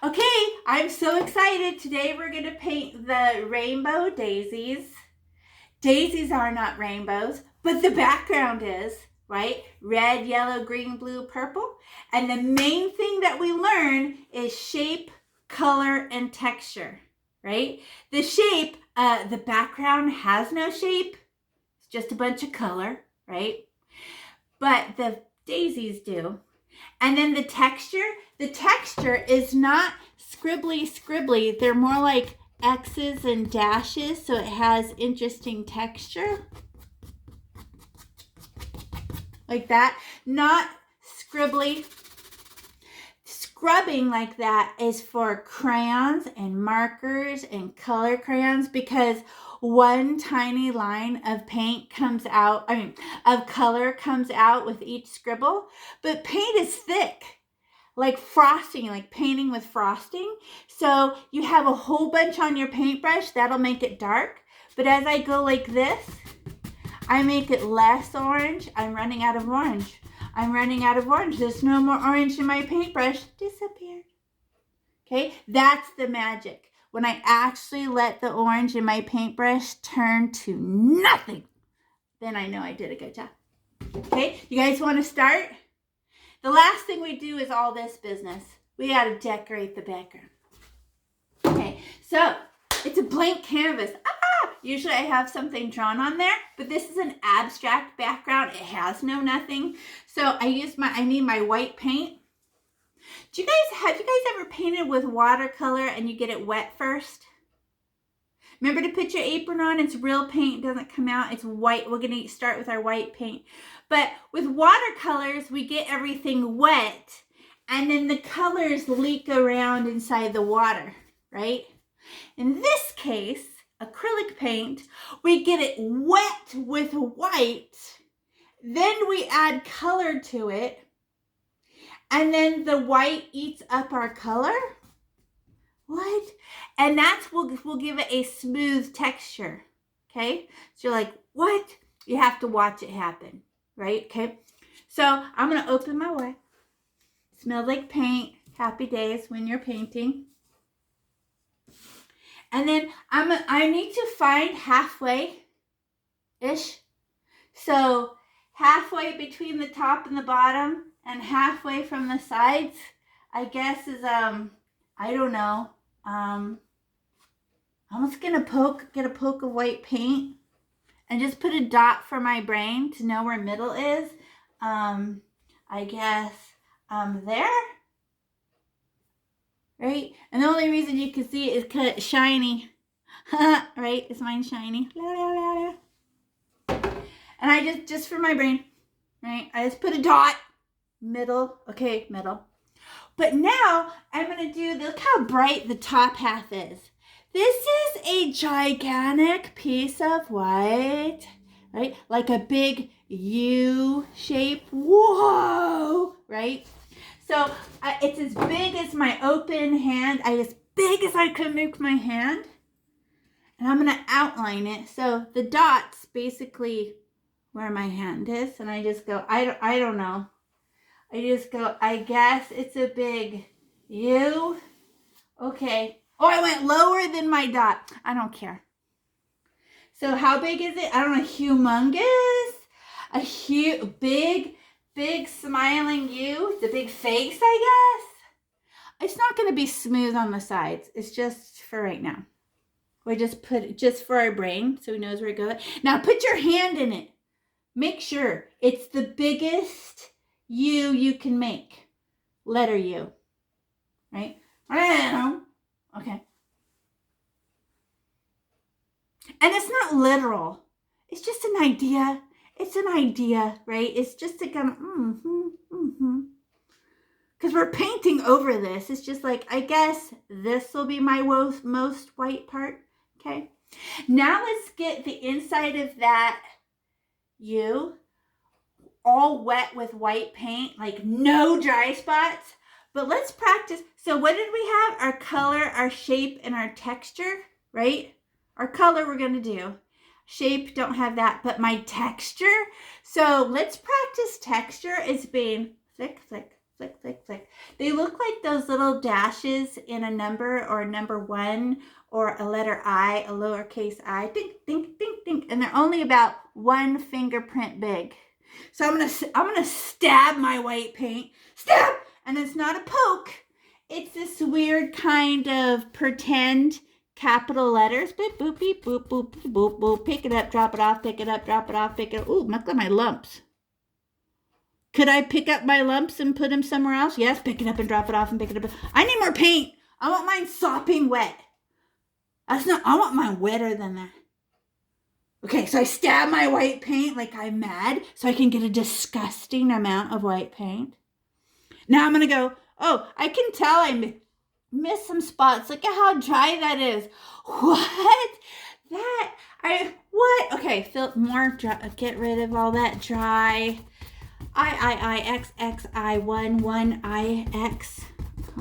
Okay, I'm so excited. Today we're going to paint the rainbow daisies. Daisies are not rainbows, but the background is, right? Red, yellow, green, blue, purple. And the main thing that we learn is shape, color, and texture, right? The shape, the background has no shape. It's just a bunch of color, right? But the daisies do. And then the texture is not scribbly. They're more like X's and dashes, so it has interesting texture. Like that. Not scribbly. Scrubbing like that is for crayons and markers and color crayons, because one tiny line of paint comes out, of color comes out with each scribble. But paint is thick, like frosting, like painting with frosting. So you have a whole bunch on your paintbrush, that'll make it dark. But as I go like this, I make it less orange. I'm running out of orange. There's no more orange in my paintbrush. Disappeared. Okay, that's the magic. When I actually let the orange in my paintbrush turn to nothing, then I know I did a good job. Okay, you guys want to start? The last thing we do is all this business. We got to decorate the background. Okay, so it's a blank canvas. Usually I have something drawn on there, but this is an abstract background. It has no nothing. So I need my white paint. Have you guys ever painted with watercolor and you get it wet first? Remember to put your apron on. It's real paint. It doesn't come out. It's white. We're going to start with our white paint. But with watercolors, we get everything wet, and then the colors leak around inside the water, right? In this case, acrylic paint, we get it wet with white, then we add color to it, and then the white eats up our color. What? And that's will give it a smooth texture. Okay? So you're like, what? You have to watch it happen, right? Okay. So I'm gonna open my way. Smells like paint. Happy days when you're painting. And then I need to find halfway-ish. So halfway between the top and the bottom, and halfway from the sides, I guess is I don't know. I'm just gonna get a poke of white paint and just put a dot for my brain to know where middle is. I guess there. Right? And the only reason you can see it is because it's shiny. Right? Is mine shiny? And I just for my brain, right? I just put a dot. Middle. Okay, middle. But now I'm going to look how bright the top half is. This is a gigantic piece of white, right? Like a big U shape. Whoa, right? So it's as big as my open hand. As big as I could make my hand. And I'm going to outline it. So the dot's basically where my hand is. And I just go, I don't know. I just go, I guess it's a big U. Okay. Oh, I went lower than my dot. I don't care. So how big is it? I don't know. Humongous. A huge, big smiling U. It's a big face, I guess. It's not going to be smooth on the sides. It's just for right now. We just put it just for our brain so he knows where to go. Now put your hand in it. Make sure it's the biggest U you can make. Letter U. Right? Okay. And it's not literal. It's just an idea. It's an idea, right? It's just to kind of, because we're painting over this. It's just like, I guess this will be my most white part. Okay. Now let's get the inside of that U all wet with white paint, like no dry spots. But let's practice. So what did we have? Our color, our shape, and our texture, right? Our color we're going to do. Shape, don't have that, but my texture. So let's practice texture as being thick, thick, flick, flick, flick. They look like those little dashes in a number or a number 1 or a letter I, a lowercase I. Dink, dink, dink, dink. And they're only about 1 fingerprint big. So I'm gonna stab my white paint. Stab! And it's not a poke. It's this weird kind of pretend capital letters. Boop, boop, beep, boop, boop, boop, boop, boop. Pick it up, drop it off, pick it up, drop it off, pick it up. Ooh, look at my lumps. Could I pick up my lumps and put them somewhere else? Yes, pick it up and drop it off and pick it up. I need more paint. I want mine sopping wet. I want mine wetter than that. Okay, so I stab my white paint like I'm mad so I can get a disgusting amount of white paint. Now I'm going to go, oh, I can tell I missed some spots. Look at how dry that is. What? What? Okay, fill more dry, get rid of all that dry. I, X,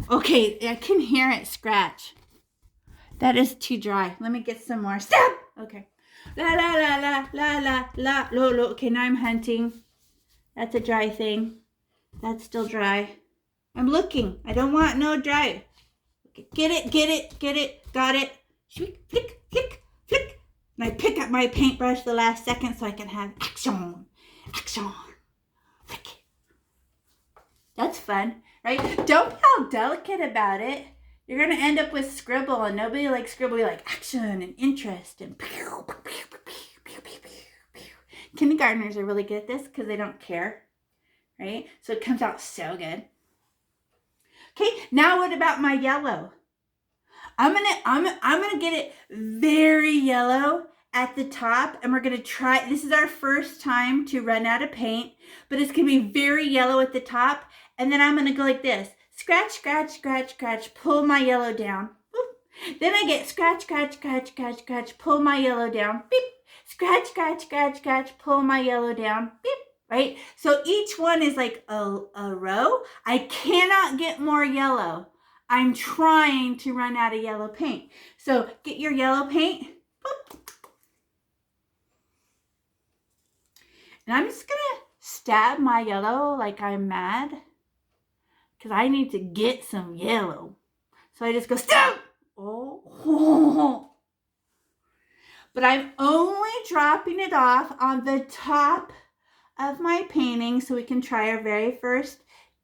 Okay, I can hear it scratch. That is too dry. Let me get some more. Stop! Okay. La, la, la, la, la, la, la, lo, lo. Okay, now I'm hunting. That's a dry thing. That's still dry. I'm looking. I don't want no dry. Okay, get it, get it, get it. Got it. Flick, flick, flick, flick. And I pick up my paintbrush the last second so I can have action. Action. Flick. That's fun, right? Don't be all delicate about it. You're going to end up with scribble, and nobody likes scribble. You like action and interest and pew, pew, pew, pew, pew, pew. Kindergartners are really good at this because they don't care, right? So it comes out so good. Okay, now what about my yellow? I'm gonna get it very yellow at the top, and we're gonna try. This is our first time to run out of paint, but it's gonna be very yellow at the top, and then I'm gonna go like this. Scratch, scratch, scratch, scratch, pull my yellow down. Boop. Then I get scratch, scratch, scratch, scratch, scratch, pull my yellow down. Beep. Scratch, scratch, scratch, scratch, pull my yellow down. Beep. Right? So each one is like a row. I cannot get more yellow. I'm trying to run out of yellow paint. So get your yellow paint. Boop. And I'm just going to stab my yellow like I'm mad. Because I need to get some yellow. So I just go, stab! Oh. But I'm only dropping it off on the top of my painting so we can try our very first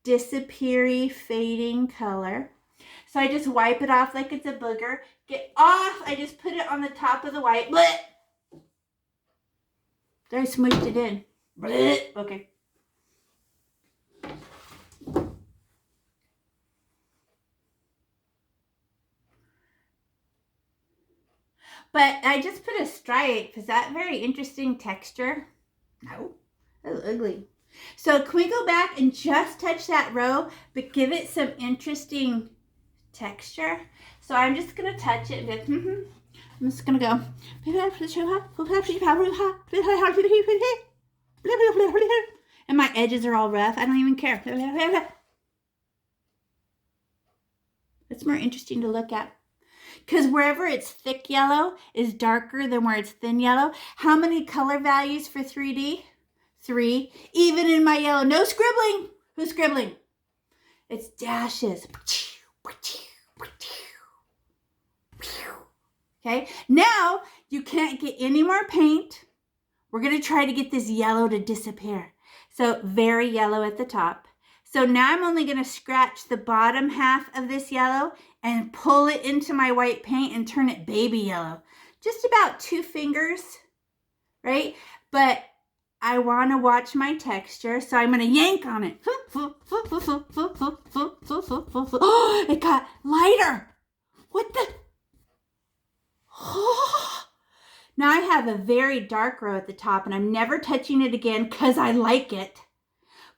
disappeary fading color. So I just wipe it off like it's a booger. Get off. I just put it on the top of the white. Blech. There, I smooshed it in. Blech. Okay. But I just put a stripe. Is that very interesting texture? No, that's ugly. So can we go back and just touch that row, but give it some interesting texture? So I'm just going to touch it. I'm just going to go. And my edges are all rough. I don't even care. It's more interesting to look at. Because wherever it's thick yellow is darker than where it's thin yellow. How many color values for 3D? 3. Even in my yellow. No scribbling. Who's scribbling? It's dashes. Okay. Now you can't get any more paint. We're going to try to get this yellow to disappear. So very yellow at the top. So now I'm only going to scratch the bottom half of this yellow and pull it into my white paint and turn it baby yellow. Just about 2 fingers, right? But I want to watch my texture, so I'm going to yank on it. Oh, it got lighter. What the? Oh. Now I have a very dark row at the top, and I'm never touching it again because I like it.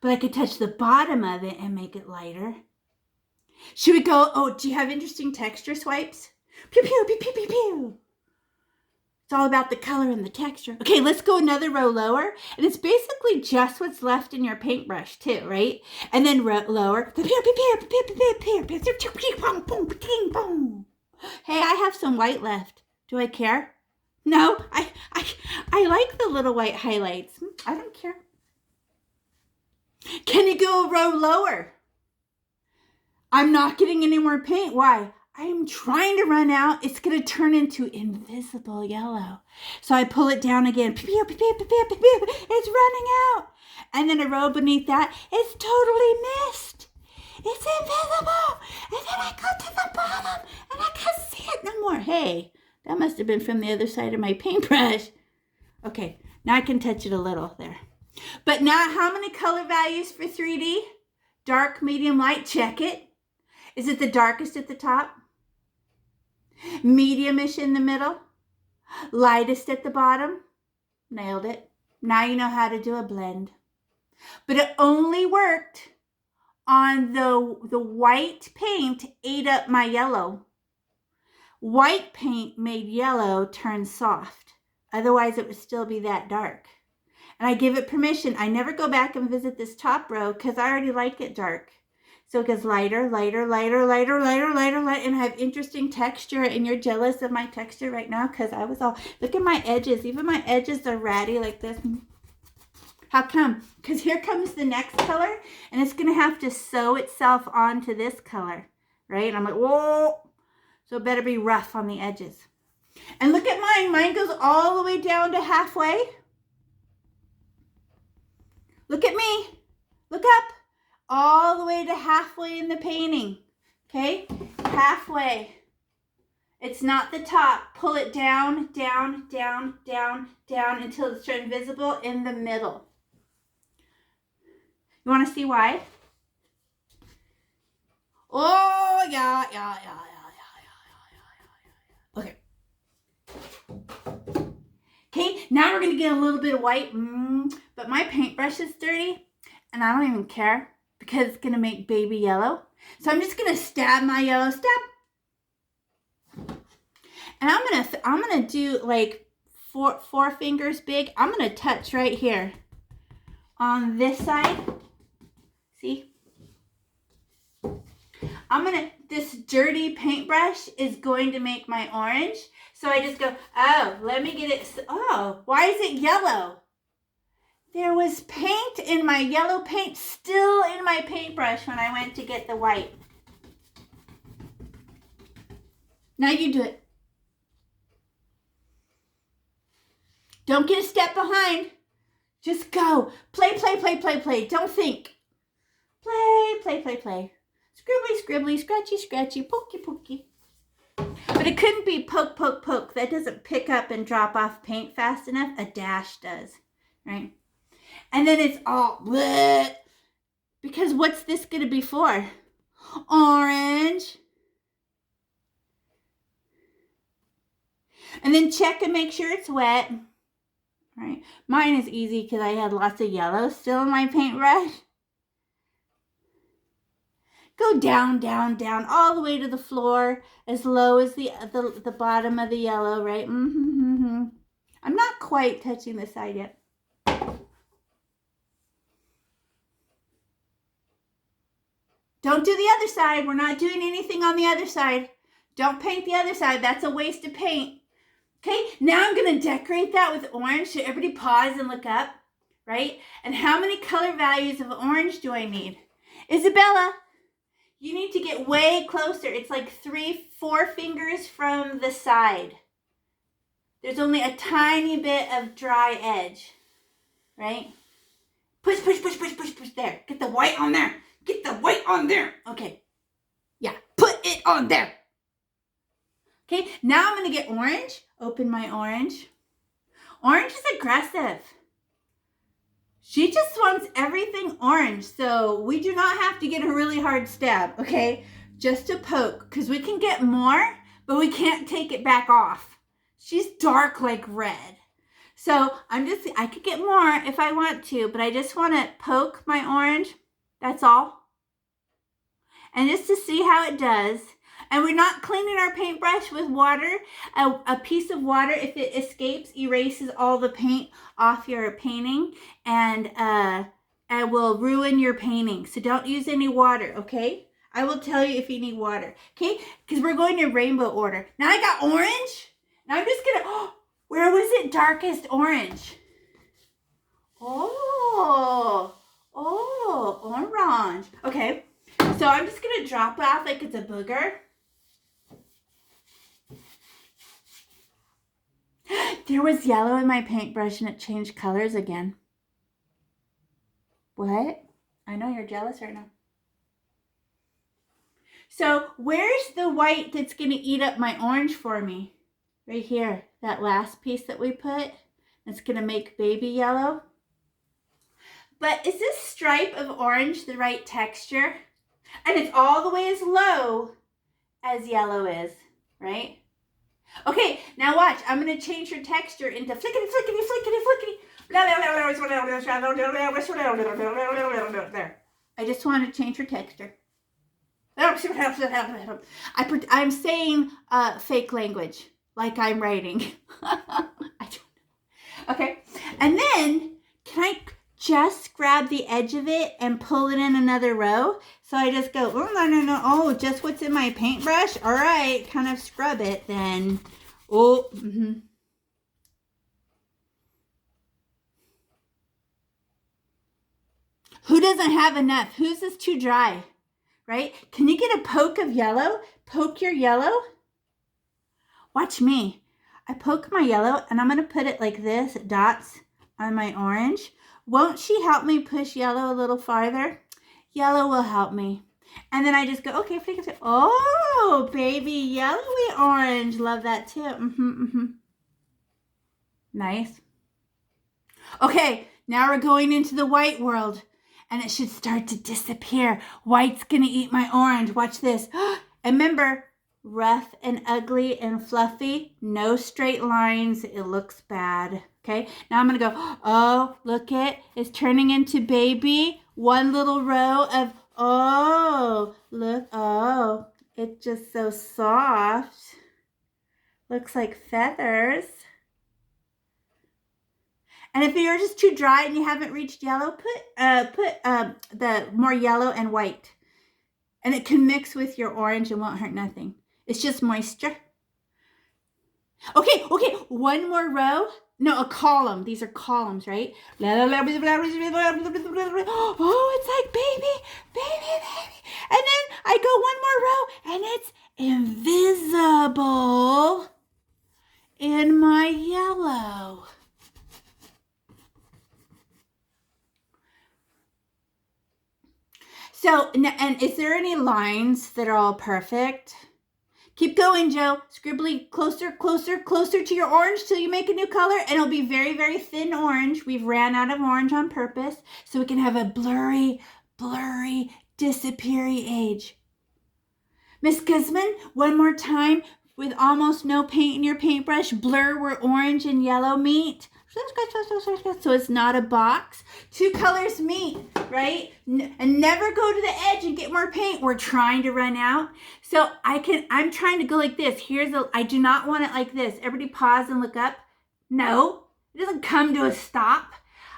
But I could touch the bottom of it and make it lighter. Should we go? Oh, do you have interesting texture swipes? Pew, pew, pew, pew, pew, pew. It's all about the color and the texture. Okay, let's go another row lower. And it's basically just what's left in your paintbrush too, right? And then lower. Hey, I have some white left. Do I care? No, I like the little white highlights. I don't care. Can you go a row lower? I'm not getting any more paint. Why? I'm trying to run out. It's going to turn into invisible yellow. So I pull it down again. It's running out. And then a row beneath that, it's totally missed. It's invisible. And then I go to the bottom and I can't see it no more. Hey, that must have been from the other side of my paintbrush. Okay, now I can touch it a little there. But now how many color values for 3D? Dark, medium, light, check it. Is it the darkest at the top? Medium-ish in the middle? Lightest at the bottom? Nailed it. Now you know how to do a blend. But it only worked on the white paint ate up my yellow. White paint made yellow turn soft. Otherwise, it would still be that dark. And I give it permission. I never go back and visit this top row because I already like it dark. So it goes lighter, lighter, lighter, lighter, lighter, lighter, lighter, and I have interesting texture. And you're jealous of my texture right now because I was all, look at my edges. Even my edges are ratty like this. How come? Because here comes the next color, and it's going to have to sew itself onto this color, right? And I'm like, whoa. So it better be rough on the edges. And look at mine. Mine goes all the way down to halfway. Look at me. Look up. All the way to halfway in the painting. Okay? Halfway. It's not the top. Pull it down, down, down, down, down until it's invisible in the middle. You want to see why? Oh, yeah. Okay. Okay, now we're going to get a little bit of white. But my paintbrush is dirty, and I don't even care because it's going to make baby yellow. So I'm just going to stab my yellow. Stab. And I'm going to do like four fingers big. I'm going to touch right here on this side. See? This dirty paintbrush is going to make my orange. So I just go, oh, let me get it. Oh, why is it yellow? There was paint in my yellow paint still in my paintbrush when I went to get the white. Now you do it. Don't get a step behind. Just go. Play, play, play, play, play. Don't think. Play, play, play, play. Scribbly, scribbly, scratchy, scratchy, pokey, pokey. But it couldn't be poke, poke, poke. That doesn't pick up and drop off paint fast enough. A dash does, right? And then it's all bleh. Because what's this going to be for? Orange. And then check and make sure it's wet. Right. Mine is easy because I had lots of yellow still in my paintbrush. Go down, down, down, all the way to the floor, as low as the bottom of the yellow, right? I'm not quite touching the side yet. Don't do the other side. We're not doing anything on the other side. Don't paint the other side. That's a waste of paint. Okay, now I'm going to decorate that with orange. So everybody pause and look up, right? And how many color values of orange do I need? Isabella, you need to get way closer. It's like 3-4 fingers from the side. There's only a tiny bit of dry edge, right? Push, push, push, push, push, push. There. Get the white on there. Get the white on there. Okay. Yeah, put it on there. Okay, now I'm going to get orange. Open my orange. Orange is aggressive. She just wants everything orange, so we do not have to get a really hard stab, okay? Just a poke, because we can get more, but we can't take it back off. She's dark like red. So I could get more if I want to, but I just want to poke my orange. That's all. And just to see how it does. And we're not cleaning our paintbrush with water. A piece of water, if it escapes, erases all the paint off your painting and will ruin your painting. So don't use any water, okay? I will tell you if you need water, okay? Because we're going in rainbow order. Now I got orange. Now I'm just going to, where was it darkest orange? Oh, orange. Okay, So I'm just going to drop off like it's a booger. There was yellow in my paintbrush and it changed colors again. What? I know you're jealous right now. So where's the white that's going to eat up my orange for me? Right here, that last piece that we put. That's going to make baby yellow. But is this stripe of orange the right texture? And it's all the way as low as yellow is, right? Okay, now watch. I'm going to change your texture into flickety, flickety, flickety, flickety. There. I just want to change your texture. I'm saying fake language, like I'm writing. Okay, and then can I just grab the edge of it and pull it in another row? So I just go, oh, no. Oh, just what's in my paintbrush? All right, kind of scrub it then. Oh, Who doesn't have enough? Whose is too dry? Right? Can you get a poke of yellow? Poke your yellow. Watch me. I poke my yellow and I'm going to put it like this, dots on my orange. Won't she help me push yellow a little farther? Yellow will help me. And then I just go, okay, oh, baby yellowy orange. Love that too. Nice. Okay, now we're going into the white world. And it should start to disappear. White's going to eat my orange. Watch this. And remember, rough and ugly and fluffy. No straight lines. It looks bad. Okay. Now I'm going to go, oh, look it. It's turning into baby. One little row of, oh, look. Oh, it's just so soft. Looks like feathers. And if you're just too dry and you haven't reached yellow, put the more yellow and white. And it can mix with your orange and won't hurt nothing. It's just moisture. Okay, one more row. No, a column. These are columns, right? Oh, it's like baby. And then I go one more row and it's invisible in my yellow. So, and is there any lines that are all perfect? Keep going, Joe. Scribbly closer to your orange till you make a new color. And it'll be very, very thin orange. We've ran out of orange on purpose. So we can have a blurry, disappearing edge. Miss Guzman, one more time with almost no paint in your paintbrush. Blur where orange and yellow meet. So it's not a box. Two colors meet, right? And never go to the edge and get more paint. We're trying to run out. So I'm trying to go like this. I do not want it like this. Everybody pause and look up. No, it doesn't come to a stop.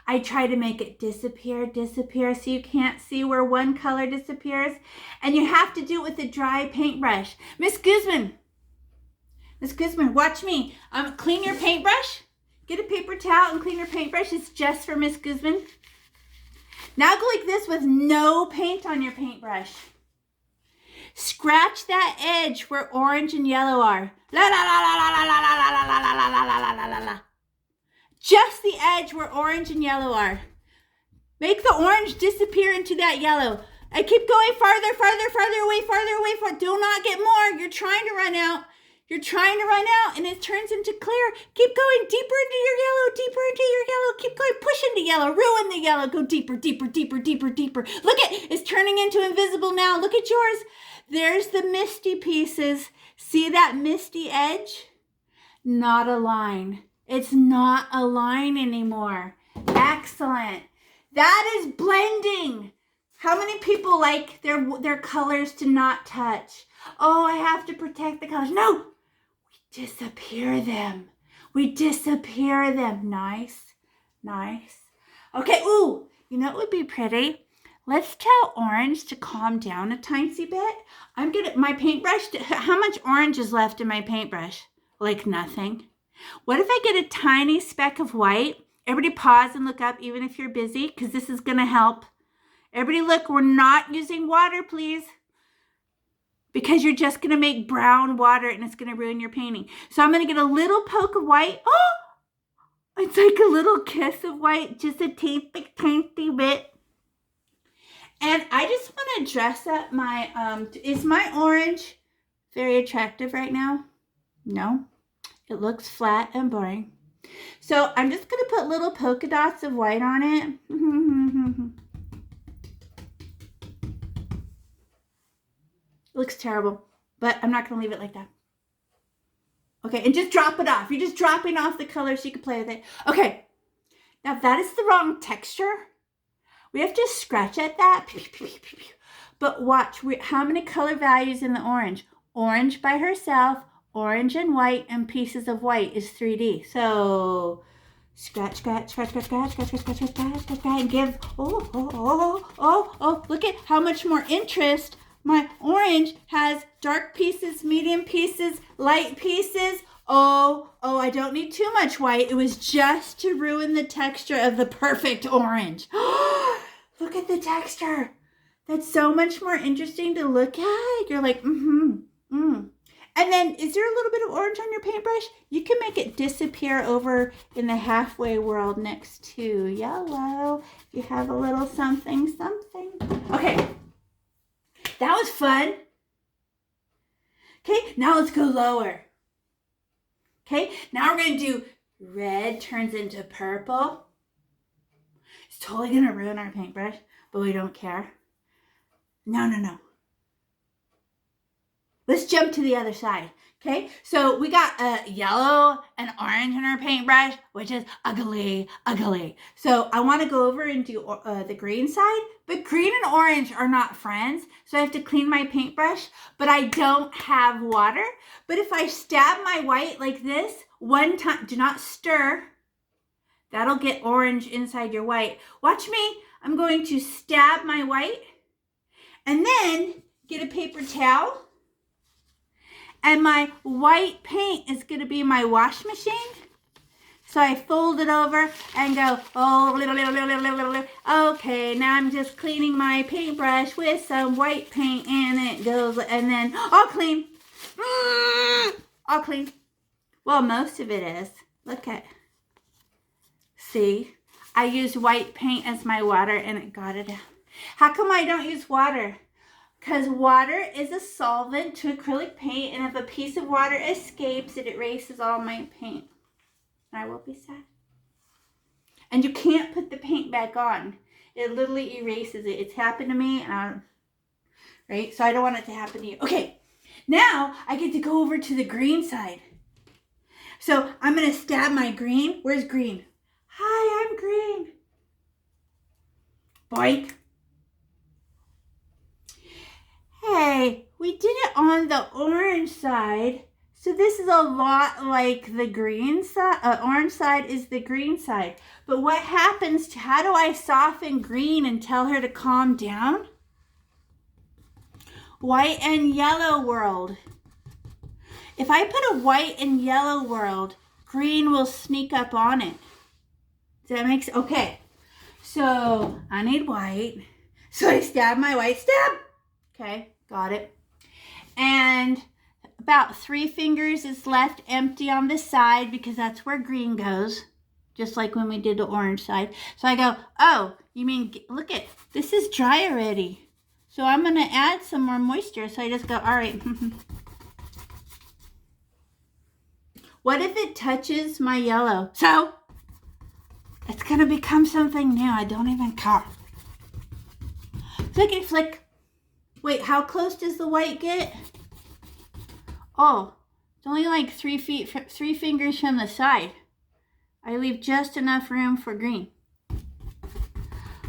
I try to make it disappear so you can't see where one color disappears. And you have to do it with a dry paintbrush. Miss Guzman, watch me. Clean your paintbrush. Get a paper towel and clean your paintbrush. It's just for Miss Guzman. Now go like this with no paint on your paintbrush. Scratch that edge where orange and yellow are. Just the edge where orange and yellow are. Make the orange disappear into that yellow. I keep going farther away. Do not get more. You're trying to run out. And it turns into clear. Keep going deeper into your yellow. Keep going, push into yellow, ruin the yellow. Go deeper. Look it's turning into invisible now. Look at yours. There's the misty pieces. See that misty edge? Not a line. It's not a line anymore. Excellent. That is blending. How many people like their colors to not touch? Oh, I have to protect the colors. No. Disappear them. Nice. Okay, ooh, you know what would be pretty? Let's tell orange to calm down a tiny bit. My paintbrush, how much orange is left in my paintbrush? Like nothing. What if I get a tiny speck of white? Everybody pause and look up even if you're busy, because this is going to help Everybody look, we're not using water, please. Because you're just going to make brown water and it's going to ruin your painting. So I'm going to get a little poke of white. Oh, it's like a little kiss of white, just a teensy bit. And I just want to dress up my, is my orange very attractive right now? No, it looks flat and boring. So I'm just going to put little polka dots of white on it. It looks terrible, but I'm not going to leave it like that. Okay, and just drop it off. You're just dropping off the color so you can play with it. Okay, now that is the wrong texture. We have to scratch at that. But watch, how many color values in the orange? Orange by herself, orange and white, and pieces of white is 3D. So scratch, scratch, scratch, scratch, scratch, scratch, scratch, scratch, scratch, scratch, and give, oh, look at how much more interest. My orange has dark pieces, medium pieces, light pieces. Oh, I don't need too much white. It was just to ruin the texture of the perfect orange. Look at the texture. That's so much more interesting to look at. You're like, And then, is there a little bit of orange on your paintbrush? You can make it disappear over in the halfway world next to yellow. You have a little something, something. Okay. That was fun. Okay, now let's go lower. Okay, now we're going to do red turns into purple. It's totally going to ruin our paintbrush, but we don't care. No. Let's jump to the other side. Okay, so we got yellow and orange in our paintbrush, which is ugly. So I want to go over and do the green side, but green and orange are not friends. So I have to clean my paintbrush, but I don't have water. But if I stab my white like this one time, do not stir. That'll get orange inside your white. Watch me. I'm going to stab my white and then get a paper towel. And my white paint is going to be my wash machine. So I fold it over and go, okay, now I'm just cleaning my paintbrush with some white paint and it goes, and then all clean. All clean. Well, most of it is. Look at, see, I used white paint as my water and it got it out. How come I don't use water? Because water is a solvent to acrylic paint, and if a piece of water escapes, it erases all my paint. I will be sad. And you can't put the paint back on. It literally erases it. It's happened to me, and right? So I don't want it to happen to you. Okay, now I get to go over to the green side. So I'm going to stab my green. Where's green? Hi, I'm green. Boink. Hey, we did it on the orange side. So this is a lot like the green side. Orange side is the green side. But what happens to, how do I soften green and tell her to calm down? White and yellow world. If I put a white and yellow world, green will sneak up on it. Does that make sense? Okay. So I need white. So I stab my white, stab. Okay, got it. And about 3 fingers is left empty on the side because that's where green goes, just like when we did the orange side. So I go, oh, you mean, look at, this is dry already. So I'm going to add some more moisture. So I just go, all right. What if it touches my yellow? So it's going to become something new. I don't even care. Flickety flick. Wait, how close does the white get? Oh, it's only like 3 fingers from the side. I leave just enough room for green.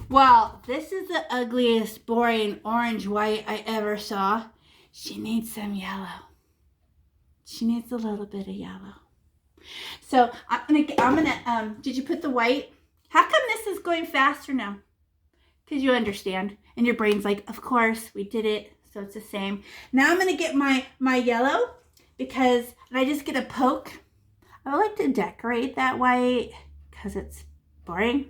Well, this is the ugliest, boring orange white I ever saw. She needs some yellow. She needs a little bit of yellow. So I'm gonna, did you put the white? How come this is going faster now? Because you understand. And your brain's like, of course, we did it. So it's the same. Now I'm going to get my yellow because, and I just get a poke. I would like to decorate that white because it's boring.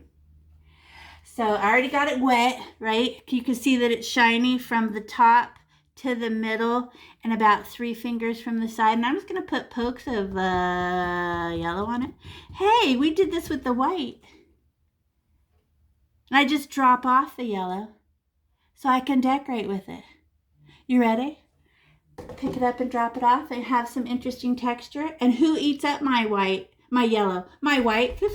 So So I already got it wet, right? You can see that it's shiny from the top to the middle and about 3 fingers from the side. And I'm just going to put pokes of yellow on it. Hey, we did this with the white. And I just drop off the yellow so I can decorate with it. You ready? Pick it up and drop it off and have some interesting texture. And who eats up my white? My yellow. My white. La la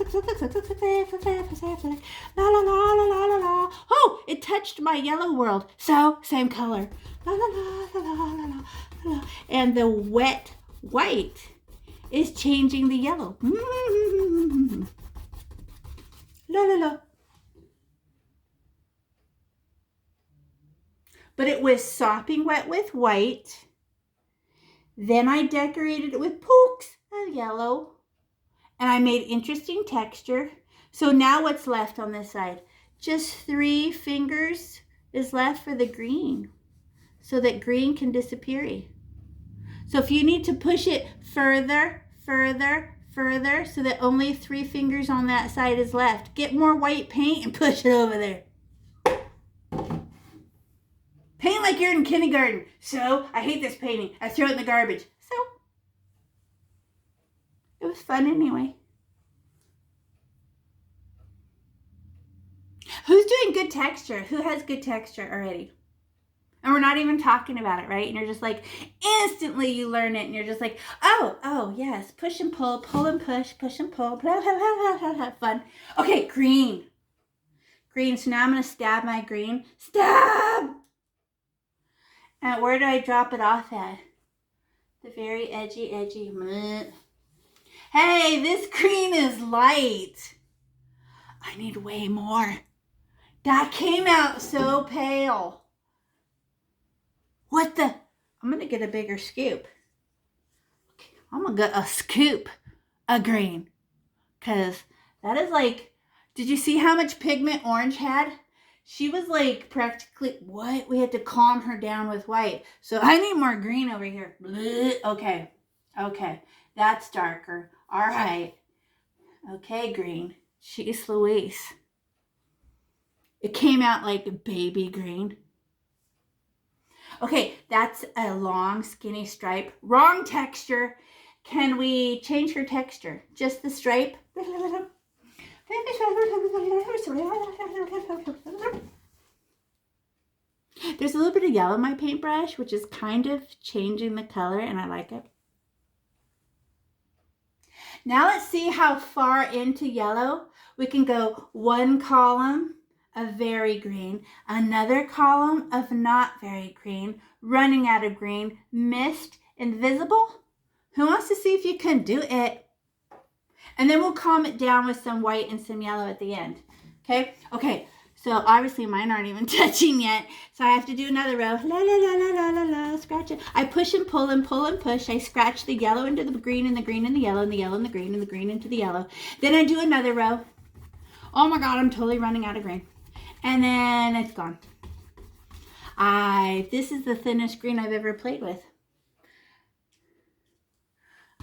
la la la la la. Oh, it touched my yellow world. So, same color. La la la la la la la. And the wet white is changing the yellow. La la la. But it was sopping wet with white. Then I decorated it with pokes of yellow. And I made interesting texture. So now what's left on this side? Just 3 fingers is left for the green. So that green can disappear. So if you need to push it further, further, further, so that only 3 fingers on that side is left, get more white paint and push it over there. Paint like you're in kindergarten. So, I hate this painting. I throw it in the garbage. So, it was fun anyway. Who's doing good texture? Who has good texture already? And we're not even talking about it, right? And you're just like, instantly you learn it. And you're just like, oh, yes. Push and pull and push and pull. Blah, blah, blah, blah, blah. Fun. Okay, green. Green. So now I'm going to stab my green. Stab! And where do I drop it off at? The very edgy. Hey, this green is light. I need way more. That came out so pale. What the? I'm going to get a bigger scoop. Okay, I'm going to get a scoop of green. Because that is like, did you see how much pigment orange had? She was like practically, what? We had to calm her down with white. So I need more green over here. Okay. That's darker. All right. Okay, green. Jeez Louise. It came out like baby green. Okay, that's a long, skinny stripe. Wrong texture. Can we change her texture? Just the stripe? There's a little bit of yellow in my paintbrush, which is kind of changing the color, and I like it. Now let's see how far into yellow we can go. 1 column of very green, another column of not very green, running out of green, mist, invisible. Who wants to see if you can do it? And then we'll calm it down with some white and some yellow at the end. Okay. So obviously mine aren't even touching yet. So I have to do another row. La la la la la la la. Scratch it. I push and pull and pull and push. I scratch the yellow into the green and the green and the yellow and the yellow and the green and the green into the yellow. Then I do another row. Oh my God, I'm totally running out of green. And then it's gone. This is the thinnest green I've ever played with.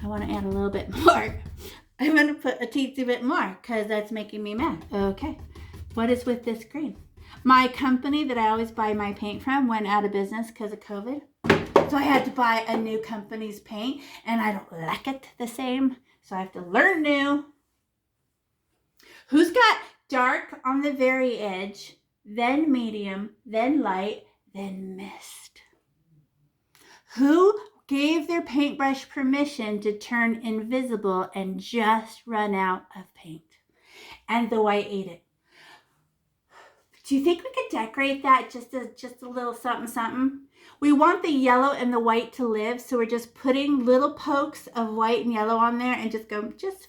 I want to add a little bit more. I'm going to put a teensy bit more because that's making me mad. Okay. What is with this green? My company that I always buy my paint from went out of business because of COVID. So I had to buy a new company's paint and I don't like it the same. So I have to learn new. Who's got dark on the very edge, then medium, then light, then mist? Who gave their paintbrush permission to turn invisible and just run out of paint? And the white ate it. Do you think we could decorate that just a little something? We want the yellow and the white to live, so we're just putting little pokes of white and yellow on there and just go just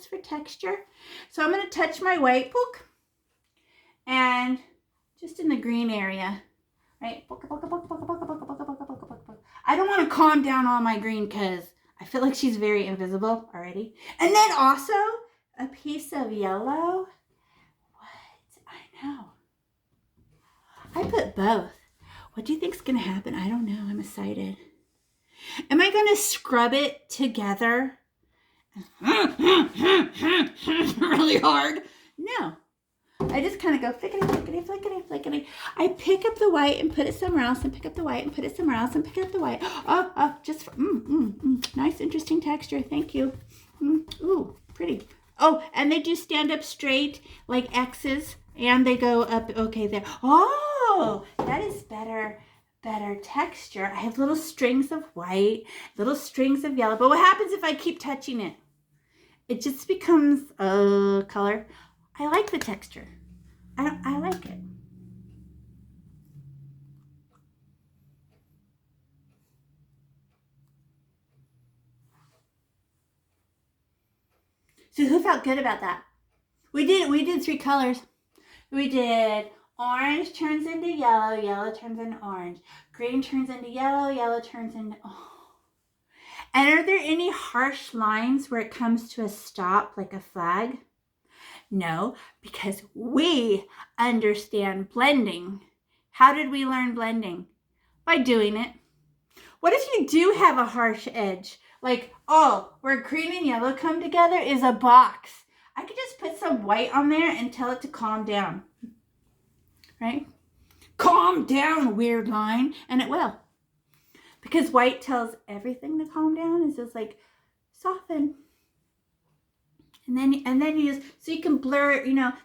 for texture. So I'm going to touch my white poke and just in the green area, right? I don't want to calm down all my green because I feel like she's very invisible already. And then also a piece of yellow. What? I know. I put both. What do you think's going to happen? I don't know. I'm excited. Am I going to scrub it together really hard? No. I just kind of go flickety, flickety, flickety, flickety. I pick up the white and put it somewhere else, and pick up the white and put it somewhere else, and pick up the white. Oh, just nice, interesting texture. Thank you. Ooh, pretty. Oh, and they do stand up straight like X's, and they go up. Okay, there. Oh, that is better texture. I have little strings of white, little strings of yellow. But what happens if I keep touching it? It just becomes a color. I like the texture. I like it. So who felt good about that? We did 3 colors. We did orange turns into yellow, yellow turns into orange, green turns into yellow, yellow turns into And are there any harsh lines where it comes to a stop like a flag? No, because we understand blending. How did we learn blending? By doing it. What if you do have a harsh edge? Like, oh, where green and yellow come together is a box. I could just put some white on there and tell it to calm down. Right? Calm down, weird line. And it will. Because white tells everything to calm down. It's just like, soften. And then you just, so you can blur,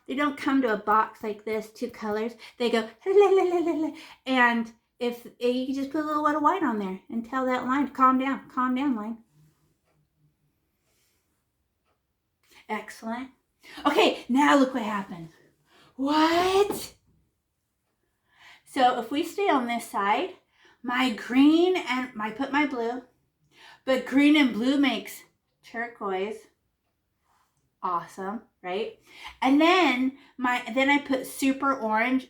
they don't come to a box like this, 2 colors. They go, and if you can just put a little bit of white on there and tell that line to calm down line. Excellent. Okay, now look what happens. What? So if we stay on this side, my green and I put my blue, but green and blue makes turquoise. Awesome, right? And then I put super orange,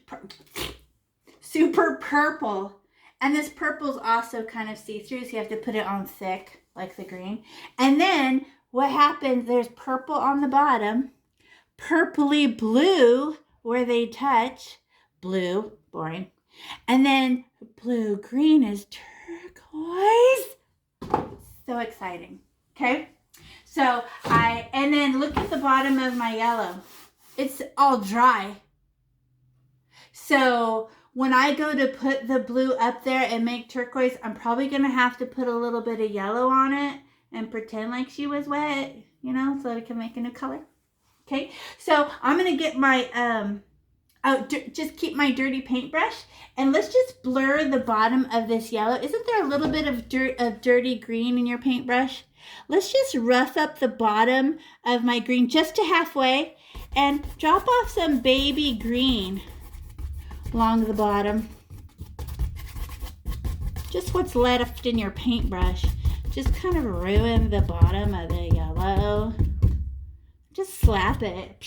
super purple. And this purple's also kind of see-through, so you have to put it on thick, like the green. And then what happens, there's purple on the bottom, purpley blue where they touch, blue, boring. And then blue-green is turquoise. So exciting, okay? So and then look at the bottom of my yellow. It's all dry. So when I go to put the blue up there and make turquoise, I'm probably going to have to put a little bit of yellow on it and pretend like she was wet, so that I can make a new color. Okay, so I'm going to get my, just keep my dirty paintbrush, and let's just blur the bottom of this yellow. Isn't there a little bit of dirty green in your paintbrush? Let's just rough up the bottom of my green just to halfway and drop off some baby green along the bottom. Just what's left in your paintbrush. Just kind of ruin the bottom of the yellow. Just slap it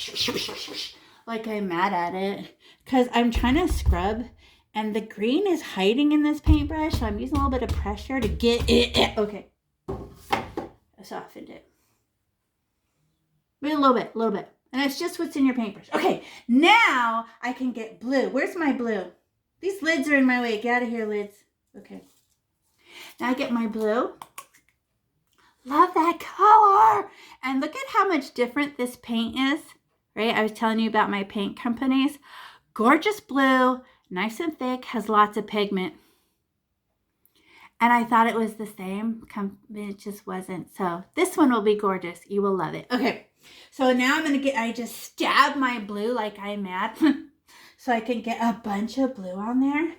like I'm mad at it because I'm trying to scrub and the green is hiding in this paintbrush, so I'm using a little bit of pressure to get it. Okay. I softened it. But a little bit. And it's just what's in your paintbrush. Okay, now I can get blue. Where's my blue? These lids are in my way. Get out of here, lids. Okay. Now I get my blue. Love that color. And look at how much different this paint is. Right? I was telling you about my paint companies. Gorgeous blue, nice and thick, has lots of pigment. And I thought it was the same. It just wasn't. So this one will be gorgeous. You will love it. Okay. So now I just stab my blue like I'm mad. So I can get a bunch of blue on there.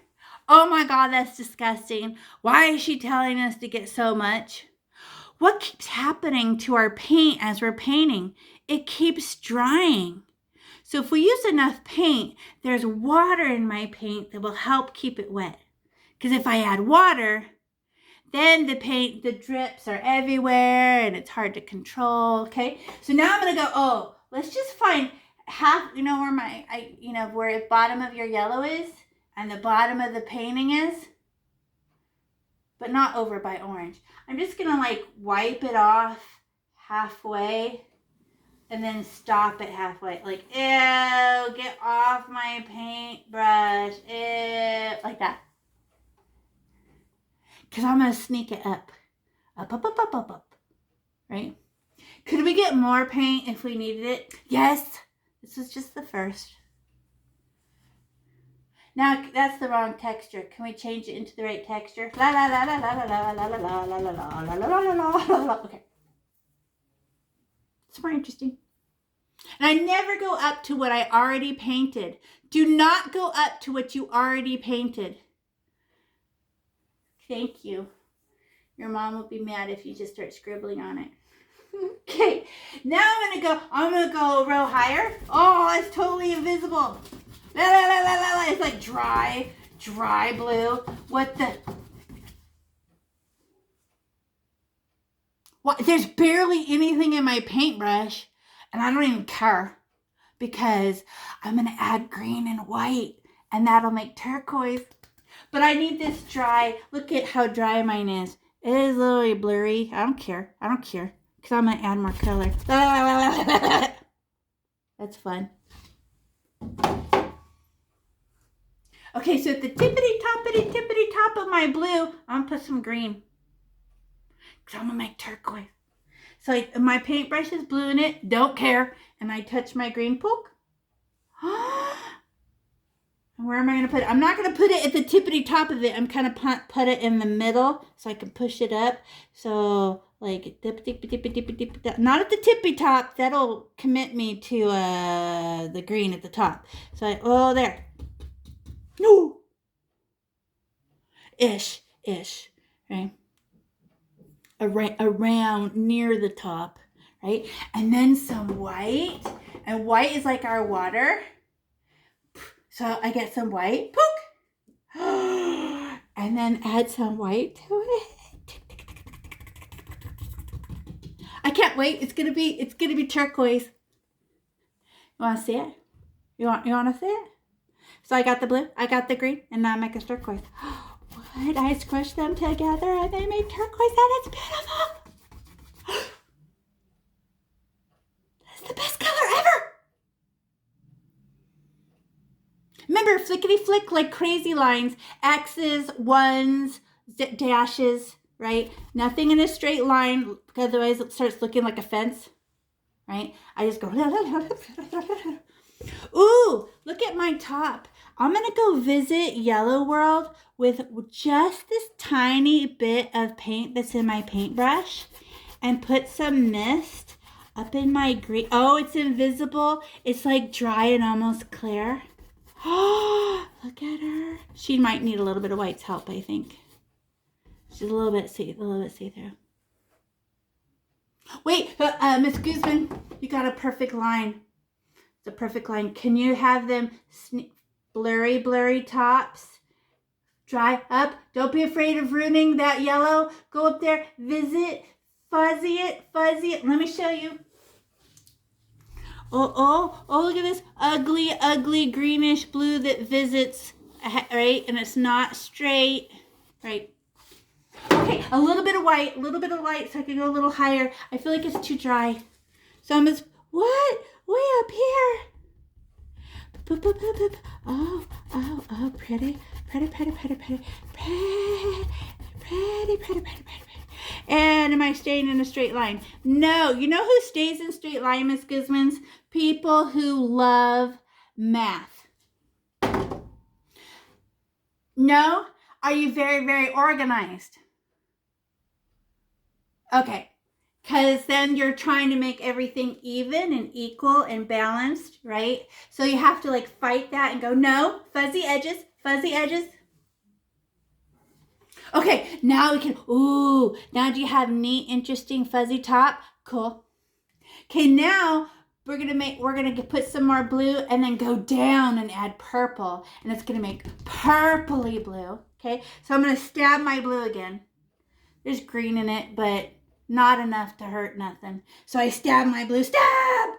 Oh my God, that's disgusting. Why is she telling us to get so much? What keeps happening to our paint as we're painting? It keeps drying. So if we use enough paint, there's water in my paint that will help keep it wet. Because if I add water, then the drips are everywhere and it's hard to control, okay? So now I'm gonna go, let's just find half, where where the bottom of your yellow is and the bottom of the painting is, but not over by orange. I'm just gonna wipe it off halfway and then stop it halfway. Like, ew, get off my paintbrush, ew, like that. Because I'm going to sneak it up, right? Could we get more paint if we needed it? Yes, this is just the first. Now that's the wrong texture. Can we change it into the right texture? La la la la la la la la la la la la la la la la la. Okay. It's more interesting. And I never go up to what I already painted. Do not go up to what you already painted. Thank you. Your mom will be mad if you just start scribbling on it. Okay, now I'm gonna go real higher. Oh, it's totally invisible. La, la, la, la, la, la. It's like dry blue. What? There's barely anything in my paintbrush, and I don't even care because I'm gonna add green and white, and that'll make turquoise. But I need this dry. Look at how dry mine is. It is literally blurry. I don't care. Because I'm going to add more color. That's fun. Okay, so at the tippity top of my blue, I'm going to put some green. Because I'm going to make turquoise. So my paintbrush is blue in it. Don't care. And I touch my green poke. And where am I going to put it? I'm not going to put it at the tippity top of it. I'm kind of put it in the middle so I can push it up. So like dip, not at the tippy top. That'll commit me to the green at the top. So there. No. Ish, right? Around near the top, right? And then some white. And white is like our water. So I get some white, poke, and then add some white to it. I can't wait. It's gonna be turquoise. You want to see it? You want to see it? So I got the blue, I got the green, and now I'm making turquoise. What? I squished them together and they made turquoise, and it's beautiful. That's the best color ever. Remember, flickety flick, like crazy lines, X's, ones, dashes, right? Nothing in a straight line, because otherwise it starts looking like a fence, right? I just go, ooh, look at my top. I'm going to go visit Yellow World with just this tiny bit of paint that's in my paintbrush and put some mist up in my green. Oh, it's invisible. It's like dry and almost clear. Oh, look at her. She might need a little bit of white's help, I think. She's a little bit see-through. Wait, Miss Guzman, you got a perfect line. It's a perfect line. Can you have them blurry tops? Dry up. Don't be afraid of ruining that yellow. Go up there, visit, fuzzy it. Let me show you. Oh, look at this ugly greenish blue that visits, right? And it's not straight, right? Okay, a little bit of white so I can go a little higher. I feel like it's too dry. So I'm just, what? Way up here. Oh, pretty. And am I staying in a straight line? No. You know who stays in straight line, Miss Guzmans? People who love math. No? Are you very, very organized? Okay. Because then you're trying to make everything even and equal and balanced, right? So you have to like fight that and go, no, fuzzy edges. Okay, now we can, now do you have neat, interesting, fuzzy top? Cool. Okay, now we're gonna put some more blue and then go down and add purple. And it's gonna make purpley blue, okay? So I'm gonna stab my blue again. There's green in it, but not enough to hurt nothing. So I stab my blue, stab!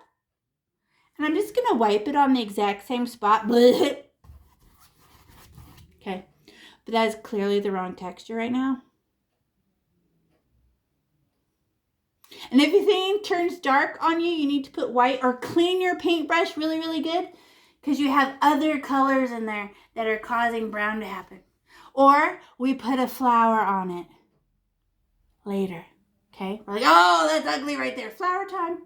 And I'm just gonna wipe it on the exact same spot. Okay, but that is clearly the wrong texture right now. And if anything turns dark on you, you need to put white or clean your paintbrush really, really good because you have other colors in there that are causing brown to happen. Or we put a flower on it later. Okay, we're like, oh, that's ugly right there. Flower time.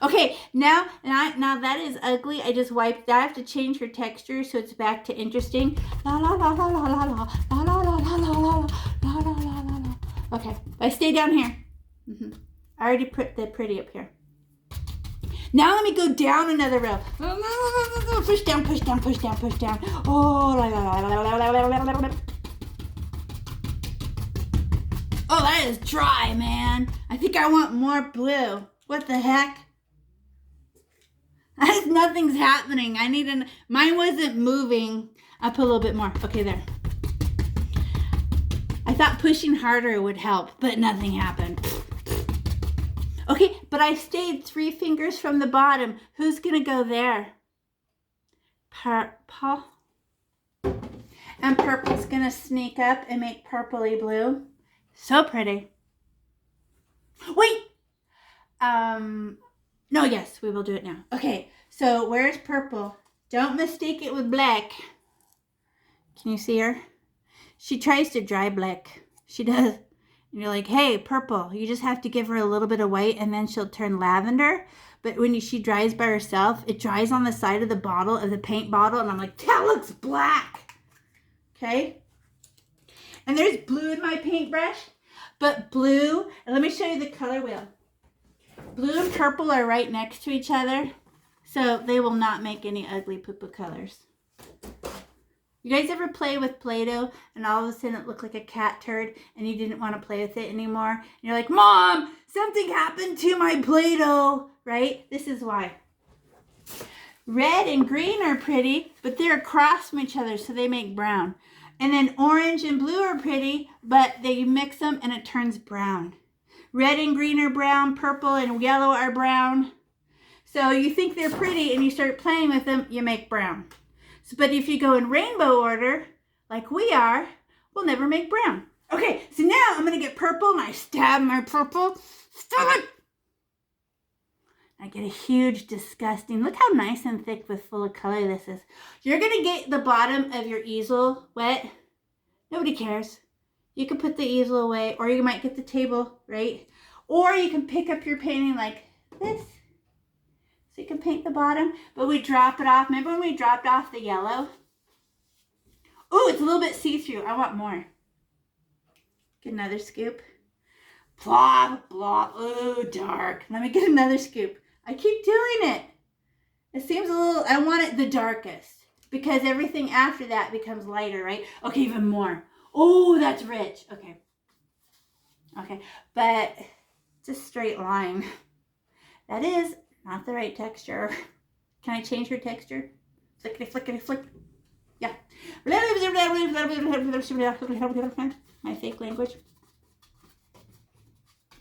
Okay, now that is ugly. I just wiped. I have to change her texture so it's back to interesting. La la la la la la la la la la la la la la la la la. Okay, I stay down here. I already put the pretty up here. Now let me go down another row. Push down, push down, push down, push down. Oh, la la la la la la la la. Oh, that is dry, man. I think I want more blue. What the heck? Nothing's happening. I need mine wasn't moving. I'll put a little bit more. Okay, there. I thought pushing harder would help, but nothing happened. Okay, but I stayed 3 fingers from the bottom. Who's gonna go there? Purple. And purple's gonna sneak up and make purpley blue. So pretty. Wait! No, yes, we will do it now. Okay, so where's purple? Don't mistake it with black. Can you see her? She tries to dry black. She does. And you're like, hey, purple, you just have to give her a little bit of white and then she'll turn lavender. But when she dries by herself, it dries on the side of the bottle, of the paint bottle. And I'm like, that looks black. Okay? And there's blue in my paintbrush. But blue, and let me show you the color wheel. Blue and purple are right next to each other, so they will not make any ugly poo-poo colors. You guys ever play with Play-Doh and all of a sudden it looked like a cat turd and you didn't want to play with it anymore? And you're like, Mom, something happened to my Play-Doh, right? This is why. Red and green are pretty, but they're across from each other, so they make brown. And then orange and blue are pretty, but they mix them and it turns brown. Red and green are brown, purple and yellow are brown. So you think they're pretty and you start playing with them, you make brown. So, but if you go in rainbow order, like we are, we'll never make brown. Okay, so now I'm going to get purple and I stab my purple. Stab it! I get a huge, disgusting, look how nice and thick with full of color this is. You're going to get the bottom of your easel wet. Nobody cares. You can put the easel away, or you might get the table, right? Or you can pick up your painting like this. So you can paint the bottom, but we drop it off. Remember when we dropped off the yellow? Ooh, it's a little bit see-through. I want more. Get another scoop. Plop, plop. Ooh, dark. Let me get another scoop. I keep doing it. It seems a little, I want it the darkest because everything after that becomes lighter, right? Okay, even more. Oh, that's rich. Okay. Okay, but it's a straight line. That is not the right texture. Can I change her texture? Flickety, flickety, flick. Yeah. My fake language.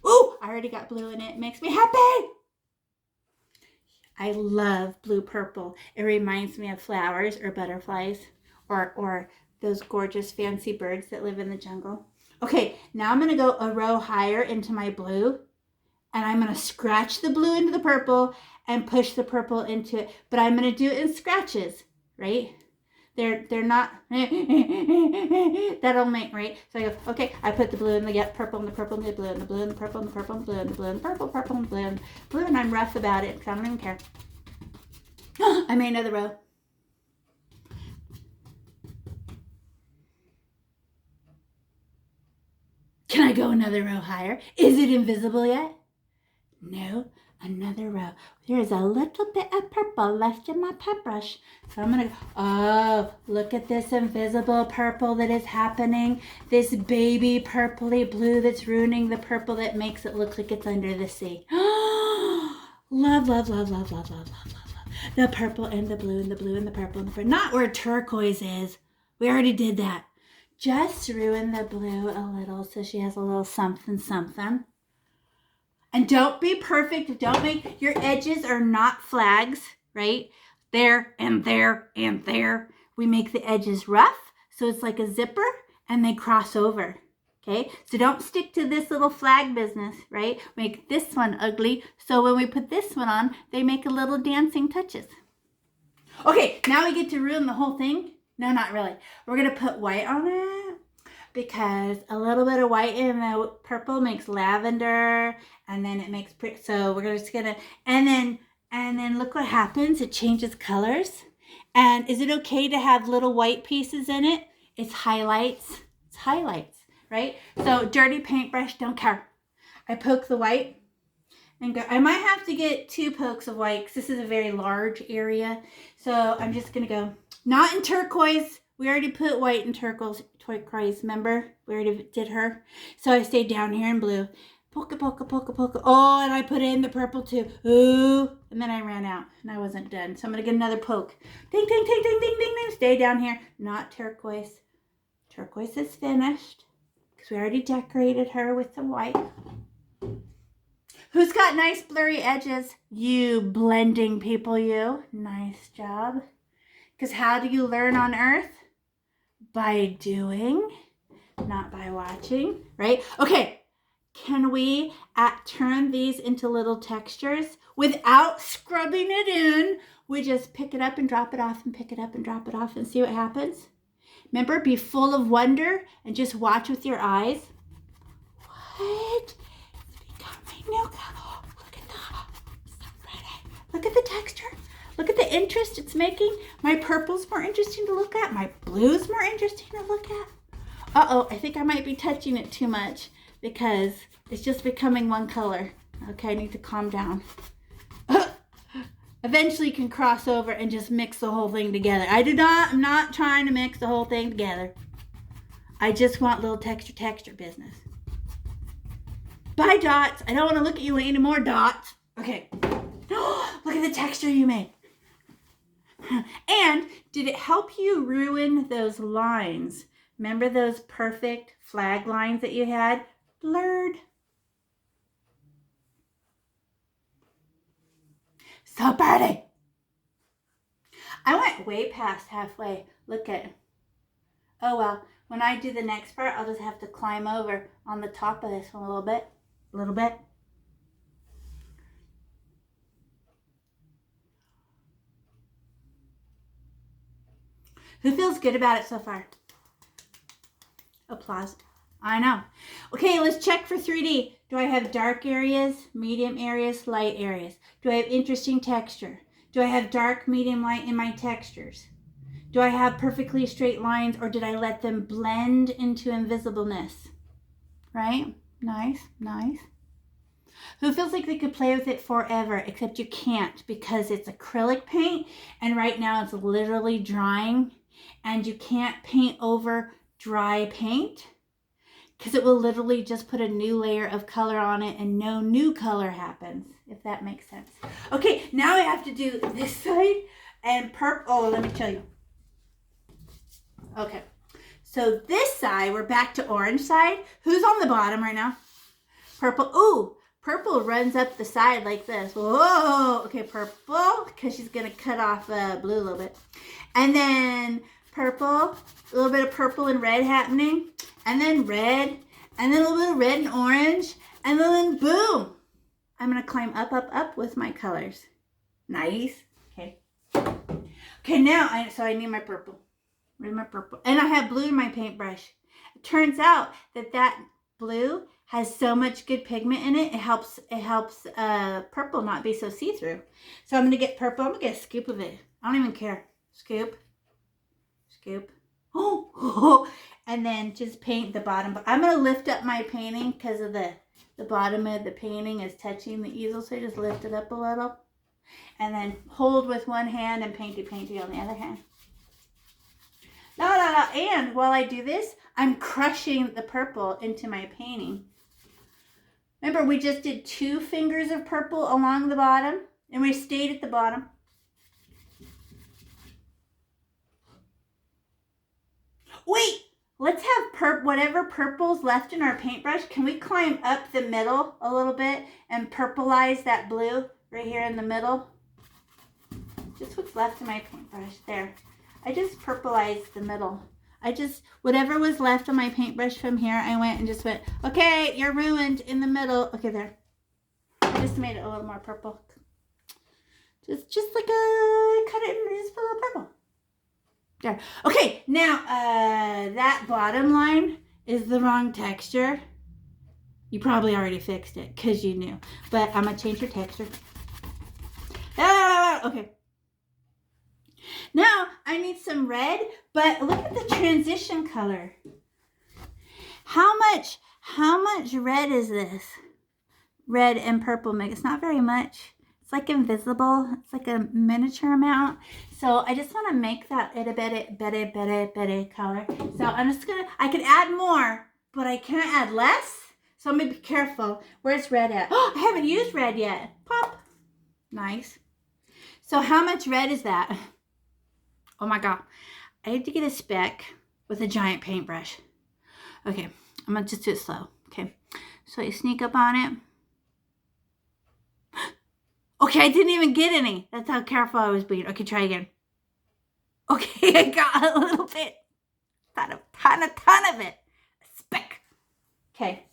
Ooh, I already got blue in it. It makes me happy. I love blue purple. It reminds me of flowers or butterflies or those gorgeous fancy birds that live in the jungle. Okay, now I'm going to go a row higher into my blue. And I'm going to scratch the blue into the purple and push the purple into it. But I'm going to do it in scratches, right? They're not, that'll make, right? So I go, okay, I put the blue and the purple and the purple and the blue and the blue and the purple and the purple and the blue and the blue and the purple, purple and the blue and blue. And I'm rough about it because I don't even care. I made another row. Can I go another row higher? Is it invisible yet? No, another row. There's a little bit of purple left in my paintbrush. So I'm going to, oh, look at this invisible purple that is happening. This baby purpley blue that's ruining the purple that makes it look like it's under the sea. Love, love, love, love, love, love, love, love, love. The purple and the blue and the blue and the purple and the purple. Not where turquoise is. We already did that. Just ruin the blue a little so she has a little something, something. And don't be perfect. Don't make, your edges are not flags, right? There and there and there. We make the edges rough, so it's like a zipper, and they cross over, okay? So don't stick to this little flag business, right? Make this one ugly, so when we put this one on, they make a little dancing touches. Okay, now we get to ruin the whole thing. No, not really. We're going to put white on it. because a little bit of white in the purple makes lavender, and then it makes pretty. So we're just gonna, and then look what happens. It changes colors. And is it okay to have little white pieces in it? It's highlights. It's highlights, right? So dirty paintbrush, don't care. I poke the white and go. I might have to get 2 pokes of white because this is a very large area. So I'm just gonna go, not in turquoise. We already put white in turquoise, remember? We already did her. So I stayed down here in blue. Polka, polka, polka, polka. Oh, and I put in the purple too. Ooh. And then I ran out and I wasn't done. So I'm going to get another poke. Ding, ding, ding, ding, ding, ding, ding. Stay down here. Not turquoise. Turquoise is finished because we already decorated her with some white. Who's got nice blurry edges? You blending people, you. Nice job. Because how do you learn on Earth? By doing, not by watching, right? Okay. Can we turn these into little textures without scrubbing it in? We just pick it up and drop it off and pick it up and drop it off and see what happens. Remember, be full of wonder and just watch with your eyes. What? It's becoming new color. Look at that. So pretty. Look at the texture. Look at the interest it's making. My purple's more interesting to look at. My blue's more interesting to look at. Uh-oh, I think I might be touching it too much because it's just becoming one color. Okay, I need to calm down. Eventually you can cross over and just mix the whole thing together. I'm not trying to mix the whole thing together. I just want little texture business. Bye, dots. I don't want to look at you any more dots. Okay. Look at the texture you made. And did it help you ruin those lines? Remember those perfect flag lines that you had? Blurred. So pretty. I went way past halfway. Look at it. Oh well, when I do the next part, I'll just have to climb over on the top of this one a little bit. A little bit. Who feels good about it so far? Applause. I know. Okay, let's check for 3D. Do I have dark areas, medium areas, light areas? Do I have interesting texture? Do I have dark, medium, light in my textures? Do I have perfectly straight lines, or did I let them blend into invisibleness? Right? Nice, nice. Who feels like they could play with it forever, except you can't because it's acrylic paint and right now it's literally drying and you can't paint over dry paint because it will literally just put a new layer of color on it and no new color happens, if that makes sense. Okay, now I have to do this side and purple. Oh, let me show you. Okay, so this side, we're back to orange side. Who's on the bottom right now? Purple. Ooh, purple runs up the side like this. Whoa. Okay, purple, because she's going to cut off blue a little bit. And then purple, a little bit of purple and red happening. And then red, and then a little bit of red and orange. And then boom. I'm going to climb up, up, up with my colors. Nice. Okay. Okay, now, I need my purple. Where's my purple? And I have blue in my paintbrush. It turns out that blue has so much good pigment in it. It helps purple not be so see-through. So I'm going to get purple. I'm going to get a scoop of it. I don't even care. Scoop. Scoop. Oh. And then just paint the bottom. I'm going to lift up my painting because of the bottom of the painting is touching the easel. So I just lift it up a little. And then hold with one hand and painty on the other hand. And while I do this, I'm crushing the purple into my painting. Remember, we just did 2 fingers of purple along the bottom, and we stayed at the bottom. Wait, let's have whatever purple's left in our paintbrush. Can we climb up the middle a little bit and purplize that blue right here in the middle? Just what's left in my paintbrush there. I just purplized the middle. Whatever was left on my paintbrush from here, I went and just went, okay, you're ruined in the middle. Okay, there. I just made it a little more purple. Just like cut it and just put a little purple. There. Okay, now that bottom line is the wrong texture. You probably already fixed it because you knew. But I'm going to change your texture. Okay. Now I need some red, but look at the transition color. How much red is this? Red and purple mix. It's not very much. It's like invisible. It's like a miniature amount. So I just want to make that a better color. So I'm just gonna, I could add more, but I can't add less. So I'm gonna be careful. Where's red at? Oh, I haven't used red yet. Pop. Nice. So how much red is that? Oh my God. I had to get a speck with a giant paintbrush. Okay, I'm gonna just do it slow. Okay, so I sneak up on it. Okay, I didn't even get any. That's how careful I was being. Okay, try again. Okay, I got a little bit. Not a ton of it. A speck. Okay,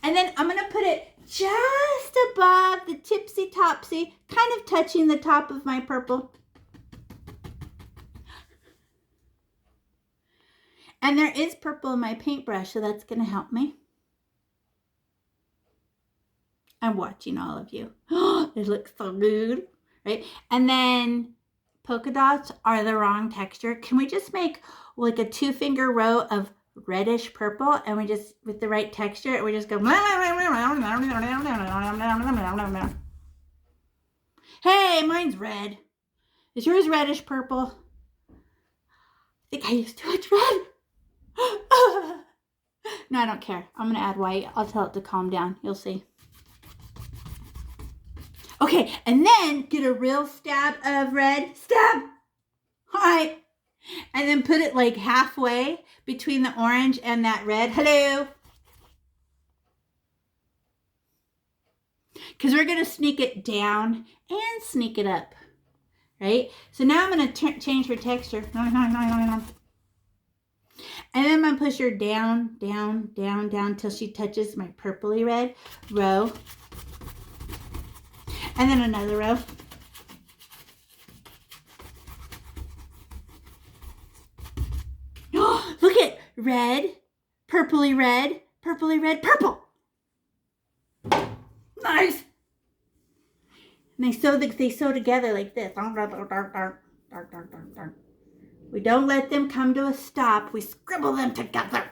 and then I'm gonna put it just above the tipsy topsy, kind of touching the top of my purple. And there is purple in my paintbrush, so that's going to help me. I'm watching all of you. It looks so good, right? And then polka dots are the wrong texture. Can we just make like a 2-finger row of reddish purple, and we just, with the right texture, and we just go. Hey, mine's red. Is yours reddish purple? I think I used too much red. No, I don't care. I'm going to add white. I'll tell it to calm down. You'll see. Okay, and then get a real stab of red. Stab! All right. And then put it like halfway between the orange and that red. Hello. Because we're going to sneak it down and sneak it up. Right? So now I'm going to change her texture. And then I'm going to push her down, down, down, down till she touches my purpley red row. And then another row. Look at red, purpley red, purpley red, purple. Nice. And they sew together like this. We don't let them come to a stop. We scribble them together.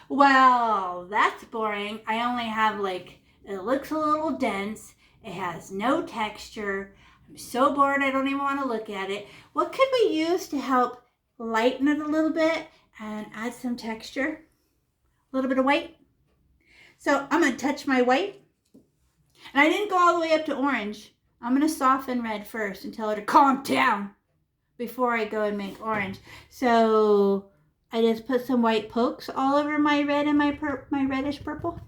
Well, that's boring. I only have like, it looks a little dense. It has no texture. I'm so bored I don't even want to look at it. What could we use to help lighten it a little bit and add some texture? A little bit of white. So I'm going to touch my white. And I didn't go all the way up to orange. I'm going to soften red first and tell her to calm down before I go and make orange. So I just put some white pokes all over my red and my reddish purple.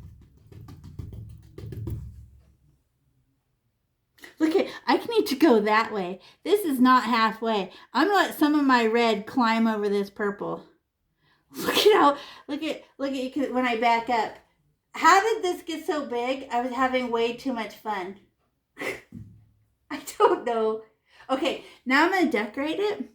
Look at, I need to go that way. This is not halfway. I'm gonna let some of my red climb over this purple. Look at how, look at when I back up. How did this get so big? I was having way too much fun. I don't know. Okay, now I'm going to decorate it.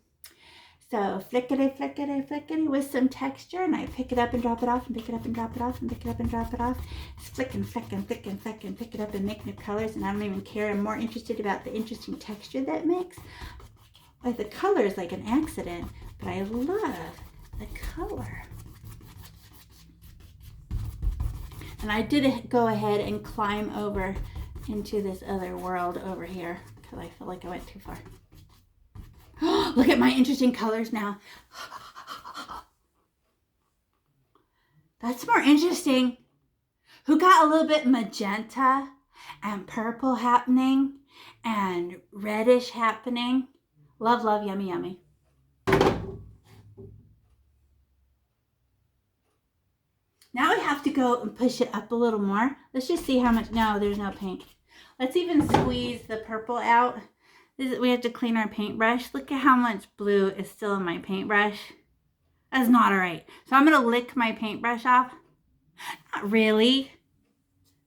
So flickety, flickety, flickety with some texture. And I pick it up and drop it off and pick it up and drop it off and pick it up and drop it off. Just flick and flick and flick and flick and pick it up and make new colors. And I don't even care. I'm more interested about the interesting texture that makes. Like the color is like an accident, but I love the color. And I did go ahead and climb over into this other world over here because I feel like I went too far. Look at my interesting colors now. That's more interesting. Who got a little bit magenta and purple happening and reddish happening? Love, love, yummy, yummy. Now we have to go and push it up a little more. Let's just see how much. No, there's no pink. Let's even squeeze the purple out. We have to clean our paintbrush. Look at how much blue is still in my paintbrush. That's not all right. So I'm going to lick my paintbrush off. Not really.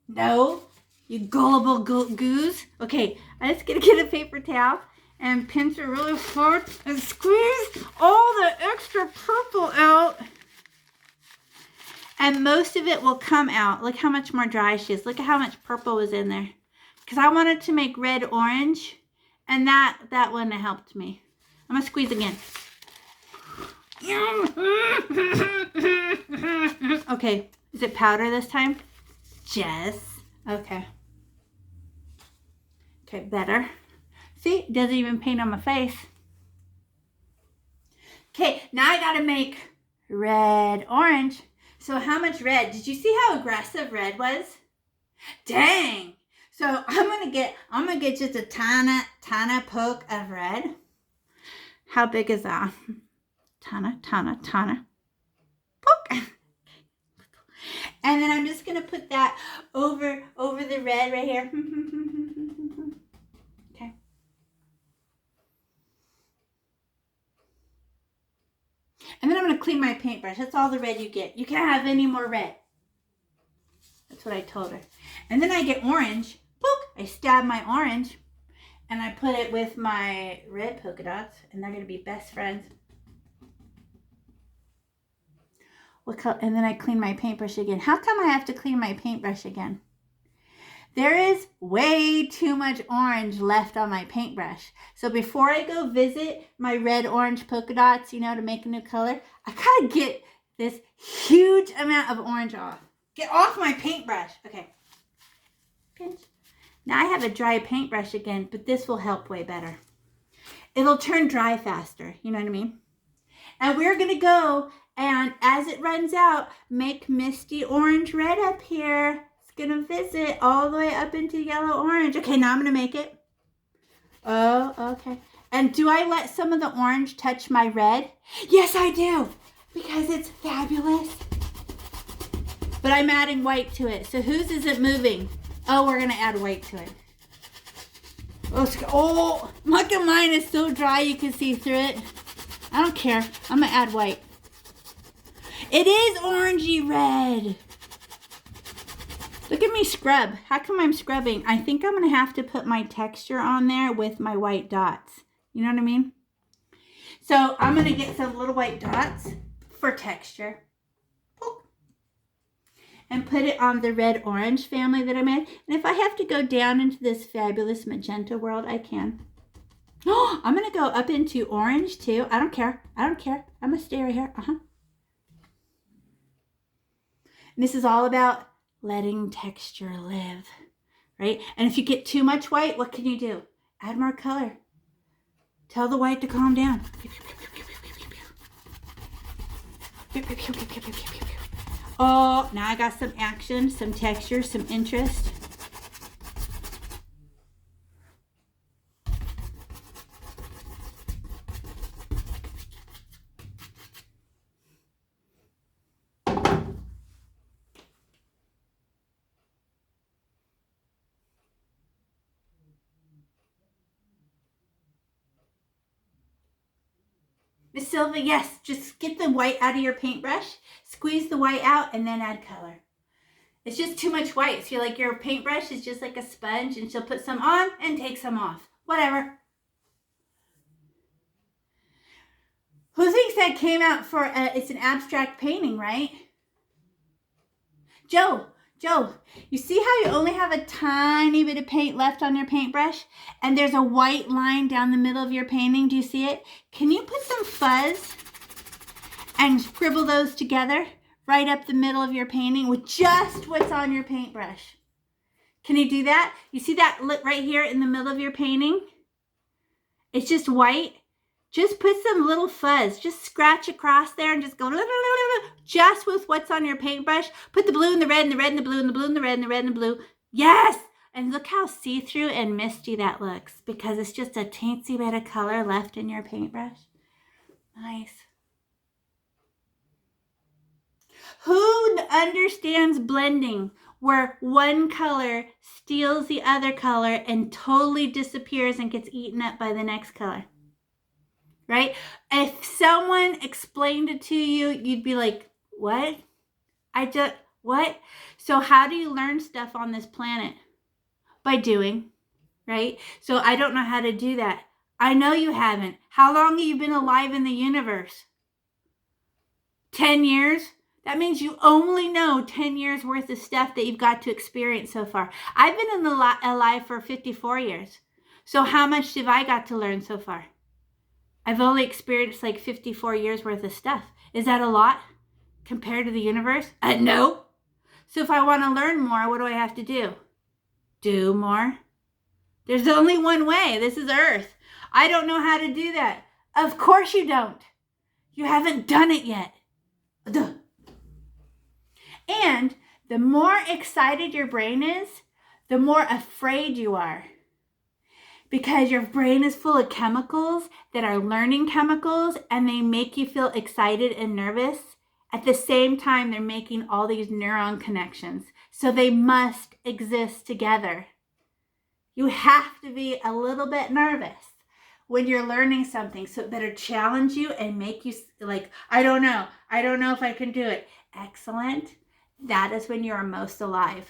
No, you gullible goose. Okay, I'm just going to get a paper towel and pinch it really hard and squeeze all the extra purple out. And most of it will come out. Look how much more dry she is. Look at how much purple was in there. Because I wanted to make red orange. And that wouldn't have helped me. I'm going to squeeze again. Okay. Is it powder this time? Yes. Okay. Okay, better. See, it doesn't even paint on my face. Okay, now I gotta make red orange. So how much red? Did you see how aggressive red was? Dang. So I'm gonna get just a tiny poke of red. How big is that? Tiny poke. And then I'm just gonna put that over the red right here. Okay. And then I'm gonna clean my paintbrush. That's all the red you get. You can't have any more red. That's what I told her. And then I get orange. Poke. I stab my orange and I put it with my red polka dots, and they're gonna be best friends. And then I clean my paintbrush again. How come I have to clean my paintbrush again? There is way too much orange left on my paintbrush. So before I go visit my red orange polka dots, to make a new color, I gotta get this huge amount of orange off. Get off my paintbrush. Okay. Pinch. Now I have a dry paintbrush again, but this will help way better. It'll turn dry faster. You know what I mean? And we're gonna go, and as it runs out, make misty orange red up here. It's gonna visit all the way up into yellow orange. Okay, now I'm gonna make it. Oh, okay. And do I let some of the orange touch my red? Yes, I do, because it's fabulous. But I'm adding white to it. So whose is it moving? Oh, we're gonna add white to it. Oh, look at mine. It's so dry you can see through it. I don't care. I'm gonna add white. It is orangey red. Look at me scrub. How come I'm scrubbing? I think I'm gonna have to put my texture on there with my white dots. You know what I mean? So I'm gonna get some little white dots for texture. And put it on the red orange family that I made. And if I have to go down into this fabulous magenta world, I can. Oh, I'm gonna go up into orange too. I don't care. I'm gonna stay right here. And this is all about letting texture live, right? And if you get too much white, what can you do? Add more color. Tell the white to calm down. Oh, now I got some action, some texture, some interest. Miss Silva, yes, just get the white out of your paintbrush, squeeze the white out, and then add color. It's just too much white. So your paintbrush is just like a sponge, and she'll put some on and take some off. Whatever. Who thinks that came out for, it's an abstract painting, right? Joe, you see how you only have a tiny bit of paint left on your paintbrush? And there's a white line down the middle of your painting. Do you see it? Can you put some fuzz and scribble those together right up the middle of your painting with just what's on your paintbrush? Can you do that? You see that right here in the middle of your painting? It's just white. Just put some little fuzz. Just scratch across there and just go just with what's on your paintbrush. Put the blue and the red and the red and the blue and the blue and the red and the red and the blue. Yes! And look how see-through and misty that looks, because it's just a teensy bit of color left in your paintbrush. Nice. Who understands blending, where one color steals the other color and totally disappears and gets eaten up by the next color? Right? If someone explained it to you, you'd be like, what? What? So how do you learn stuff on this planet? By doing, right? So I don't know how to do that. I know you haven't. How long have you been alive in the universe? 10 years? That means you only know 10 years worth of stuff that you've got to experience so far. I've been alive for 54 years. So how much have I got to learn so far? I've only experienced like 54 years worth of stuff. Is that a lot compared to the universe? No. So if I want to learn more, what do I have to do? Do more. There's only one way. This is Earth. I don't know how to do that. Of course you don't. You haven't done it yet. Duh. And the more excited your brain is, the more afraid you are. Because your brain is full of chemicals that are learning chemicals, and they make you feel excited and nervous. At the same time, they're making all these neuron connections. So they must exist together. You have to be a little bit nervous when you're learning something, so it better challenge you and make you like, I don't know if I can do it. Excellent. That is when you're most alive.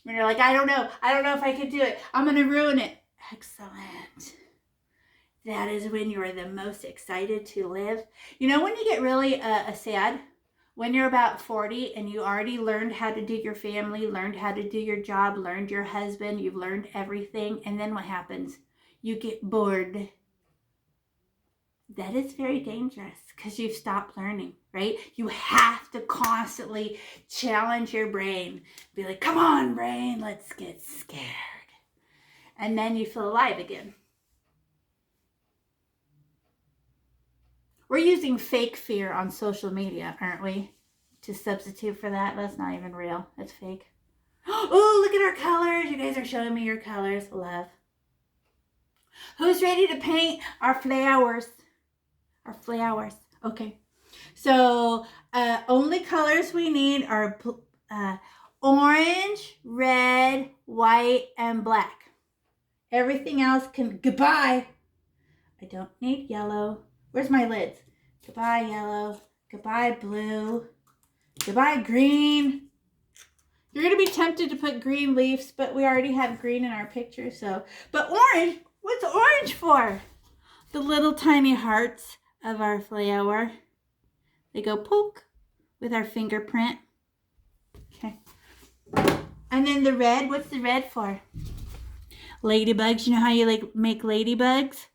When you're like, I don't know if I can do it. I'm going to ruin it. Excellent. That is when you are the most excited to live. You know when you get really sad? When you're about 40 and you already learned how to do your family, learned how to do your job, learned your husband, you've learned everything, and then what happens? You get bored. That is very dangerous because you've stopped learning, right? You have to constantly challenge your brain. Be like, come on, brain, let's get scared. And then you feel alive again. We're using fake fear on social media, aren't we? To substitute for that. That's not even real. That's fake. Oh, look at our colors. You guys are showing me your colors. Love. Who's ready to paint our flowers? Our flowers. Okay. So, only colors we need are orange, red, white, and black. Everything else can... Goodbye. I don't need yellow. Where's my lids? Goodbye, yellow. Goodbye, blue. Goodbye, green. You're going to be tempted to put green leaves, but we already have green in our picture, so... But orange? What's orange for? The little tiny hearts of our flower. They go poke with our fingerprint. Okay. And then the red, what's the red for? Ladybugs. You know how you make ladybugs?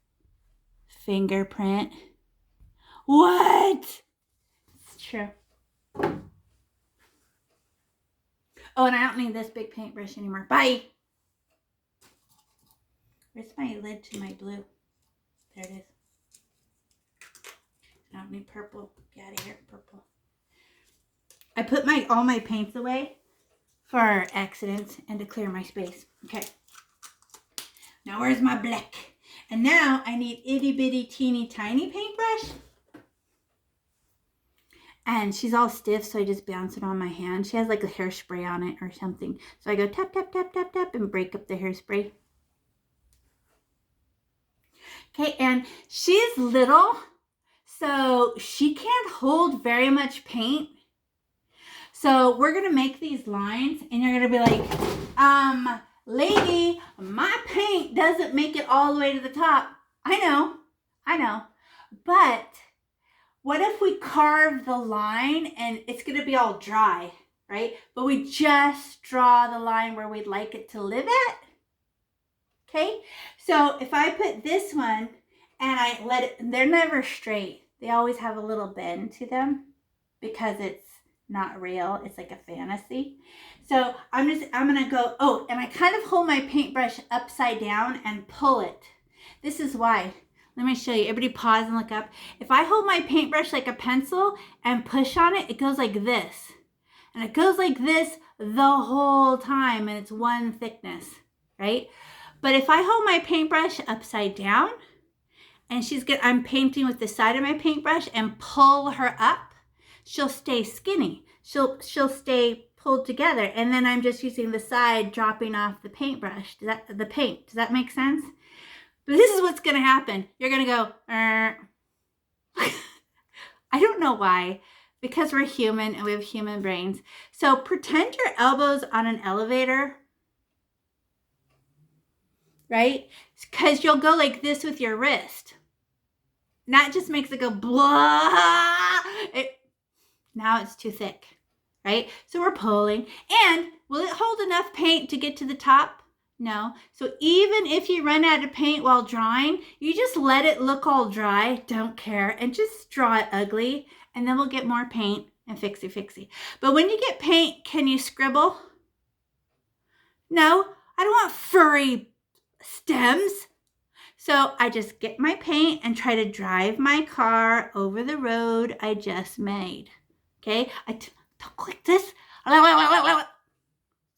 Fingerprint. What? It's true. Oh, and I don't need this big paintbrush anymore. Bye. Where's my lid to my blue? There it is. I don't need purple. Get out of here, purple. I put all my paints away for accidents and to clear my space. Okay. Now where's my black? And now I need itty bitty teeny tiny paintbrush. And she's all stiff, so I just bounce it on my hand. She has like a hairspray on it or something. So I go tap, tap, tap, tap, tap, and break up the hairspray. Okay, and she's little, so she can't hold very much paint. So we're going to make these lines, and you're going to be like, lady, my paint doesn't make it all the way to the top. I know. But what if we carve the line and it's going to be all dry, right? But we just draw the line where we'd like it to live at. Okay? So if I put this one and I let it, they're never straight. They always have a little bend to them because it's not real. It's like a fantasy. So I'm going to go, oh, and I kind of hold my paintbrush upside down and pull it. This is why. Let me show you. Everybody pause and look up. If I hold my paintbrush like a pencil and push on it, it goes like this. And it goes like this the whole time, and it's one thickness, right? But if I hold my paintbrush upside down, and I'm painting with the side of my paintbrush and pull her up, she'll stay skinny. She'll stay pulled together, and then I'm just using the side dropping off the paintbrush. The paint. Does that make sense? But this is what's going to happen. You're going to go, I don't know why. Because we're human and we have human brains. So pretend your elbow's on an elevator. Right? Because you'll go like this with your wrist. And that just makes it go blah. Now it's too thick, right? So we're pulling. And will it hold enough paint to get to the top? No. So even if you run out of paint while drawing, you just let it look all dry, don't care, and just draw it ugly, and then we'll get more paint and fixie. But when you get paint, can you scribble? No, I don't want furry stems. So I just get my paint and try to drive my car over the road I just made. Okay, don't click this. It's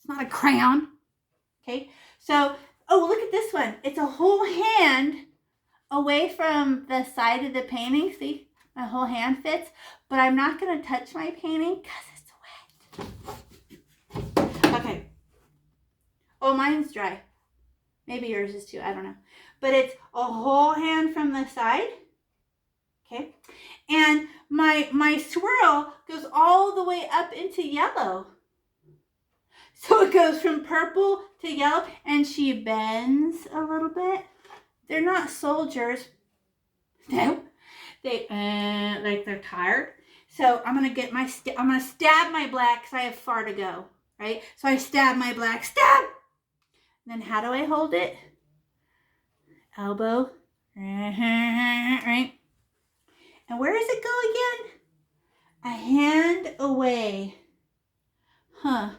not a crayon. Okay, so, oh, look at this one. It's a whole hand away from the side of the painting. See, my whole hand fits, but I'm not going to touch my painting because it's wet. Okay. Oh, mine's dry. Maybe yours is too. I don't know. But it's a whole hand from the side. Okay. And my swirl goes all the way up into yellow. So it goes from purple to yellow, and she bends a little bit. They're not soldiers. No. They like they're tired. So I'm gonna get I'm gonna stab my black because I have far to go. Right? So I stab my black. Stab! And then how do I hold it? Elbow. Right? And where does it go again? A hand away. Huh.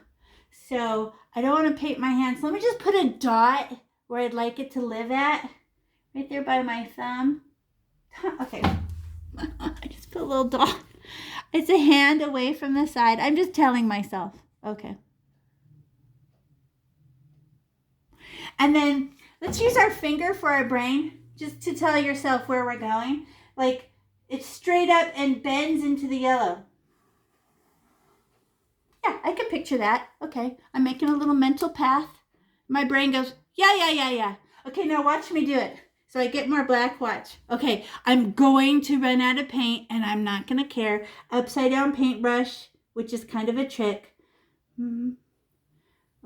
So I don't want to paint my hands. Let me just put a dot where I'd like it to live at. Right there by my thumb. Okay. I just put a little dot. It's a hand away from the side. I'm just telling myself. Okay. And then let's use our finger for our brain, just to tell yourself where we're going. Like, it's straight up and bends into the yellow. Yeah, I can picture that. Okay, I'm making a little mental path. My brain goes, yeah. Okay, now watch me do it. So I get more black, watch. Okay, I'm going to run out of paint, and I'm not going to care. Upside down paintbrush, which is kind of a trick.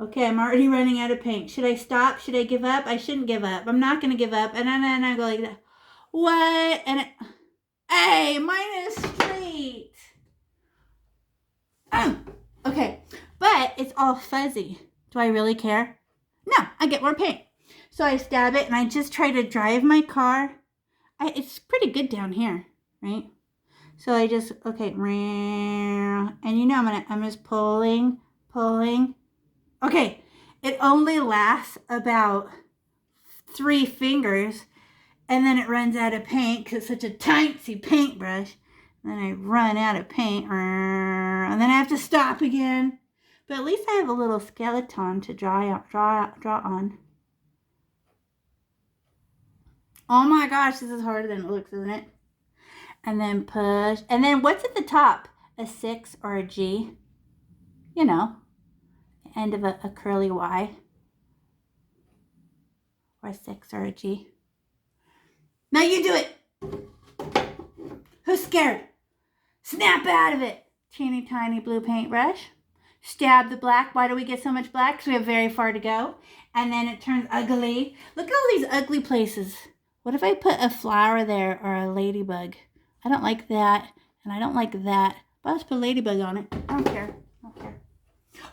Okay, I'm already running out of paint. Should I stop? Should I give up? I shouldn't give up. I'm not going to give up. And then I go like that. What? And hey, mine is straight. Okay, but it's all fuzzy. Do I really care? No, I get more paint. So I stab it, and I just try to drive my car. It's pretty good down here, right? So I just, okay, and you know I'm just pulling. Okay, it only lasts about 3 fingers, and then it runs out of paint because it's such a tiny paintbrush. And then I run out of paint, and then I have to stop again. But at least I have a little skeleton to draw on. Oh my gosh, this is harder than it looks, isn't it? And then push. And then what's at the top? A 6 or a G? You know, end of a curly Y. Or a 6 or a G. Now you do it. Who's scared? Snap out of it. Teeny tiny blue paintbrush. Stab the black. Why do we get so much black? Because we have very far to go. And then it turns ugly. Look at all these ugly places. What if I put a flower there or a ladybug? I don't like that. And I don't like that. But let's put a ladybug on it. I don't care.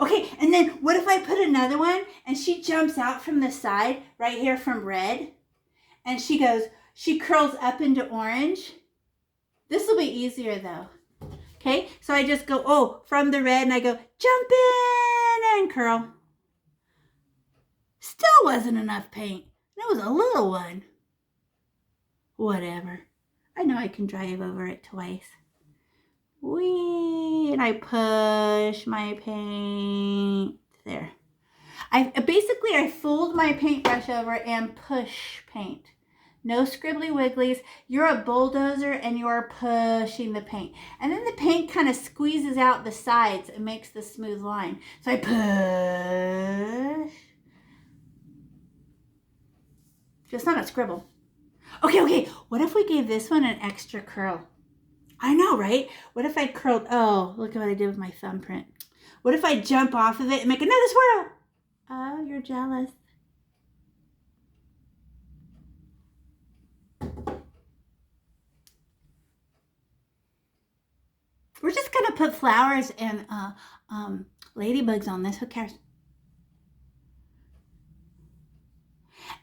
Okay, and then what if I put another one and she jumps out from the side right here from red? And she curls up into orange. This will be easier though. Okay, so I just go, from the red, and I go, jump in and curl. Still wasn't enough paint. That was a little one. Whatever. I know I can drive over it twice. Whee! And I push my paint there. I fold my paintbrush over and push paint. No scribbly wigglies. You're a bulldozer and you're pushing the paint. And then the paint kind of squeezes out the sides and makes the smooth line. So I push. Just not a scribble. Okay. What if we gave this one an extra curl? I know, right? What if I curled, oh, look at what I did with my thumbprint. What if I jump off of it and make another swirl? Oh, you're jealous. We're just going to put flowers and ladybugs on this. Who cares?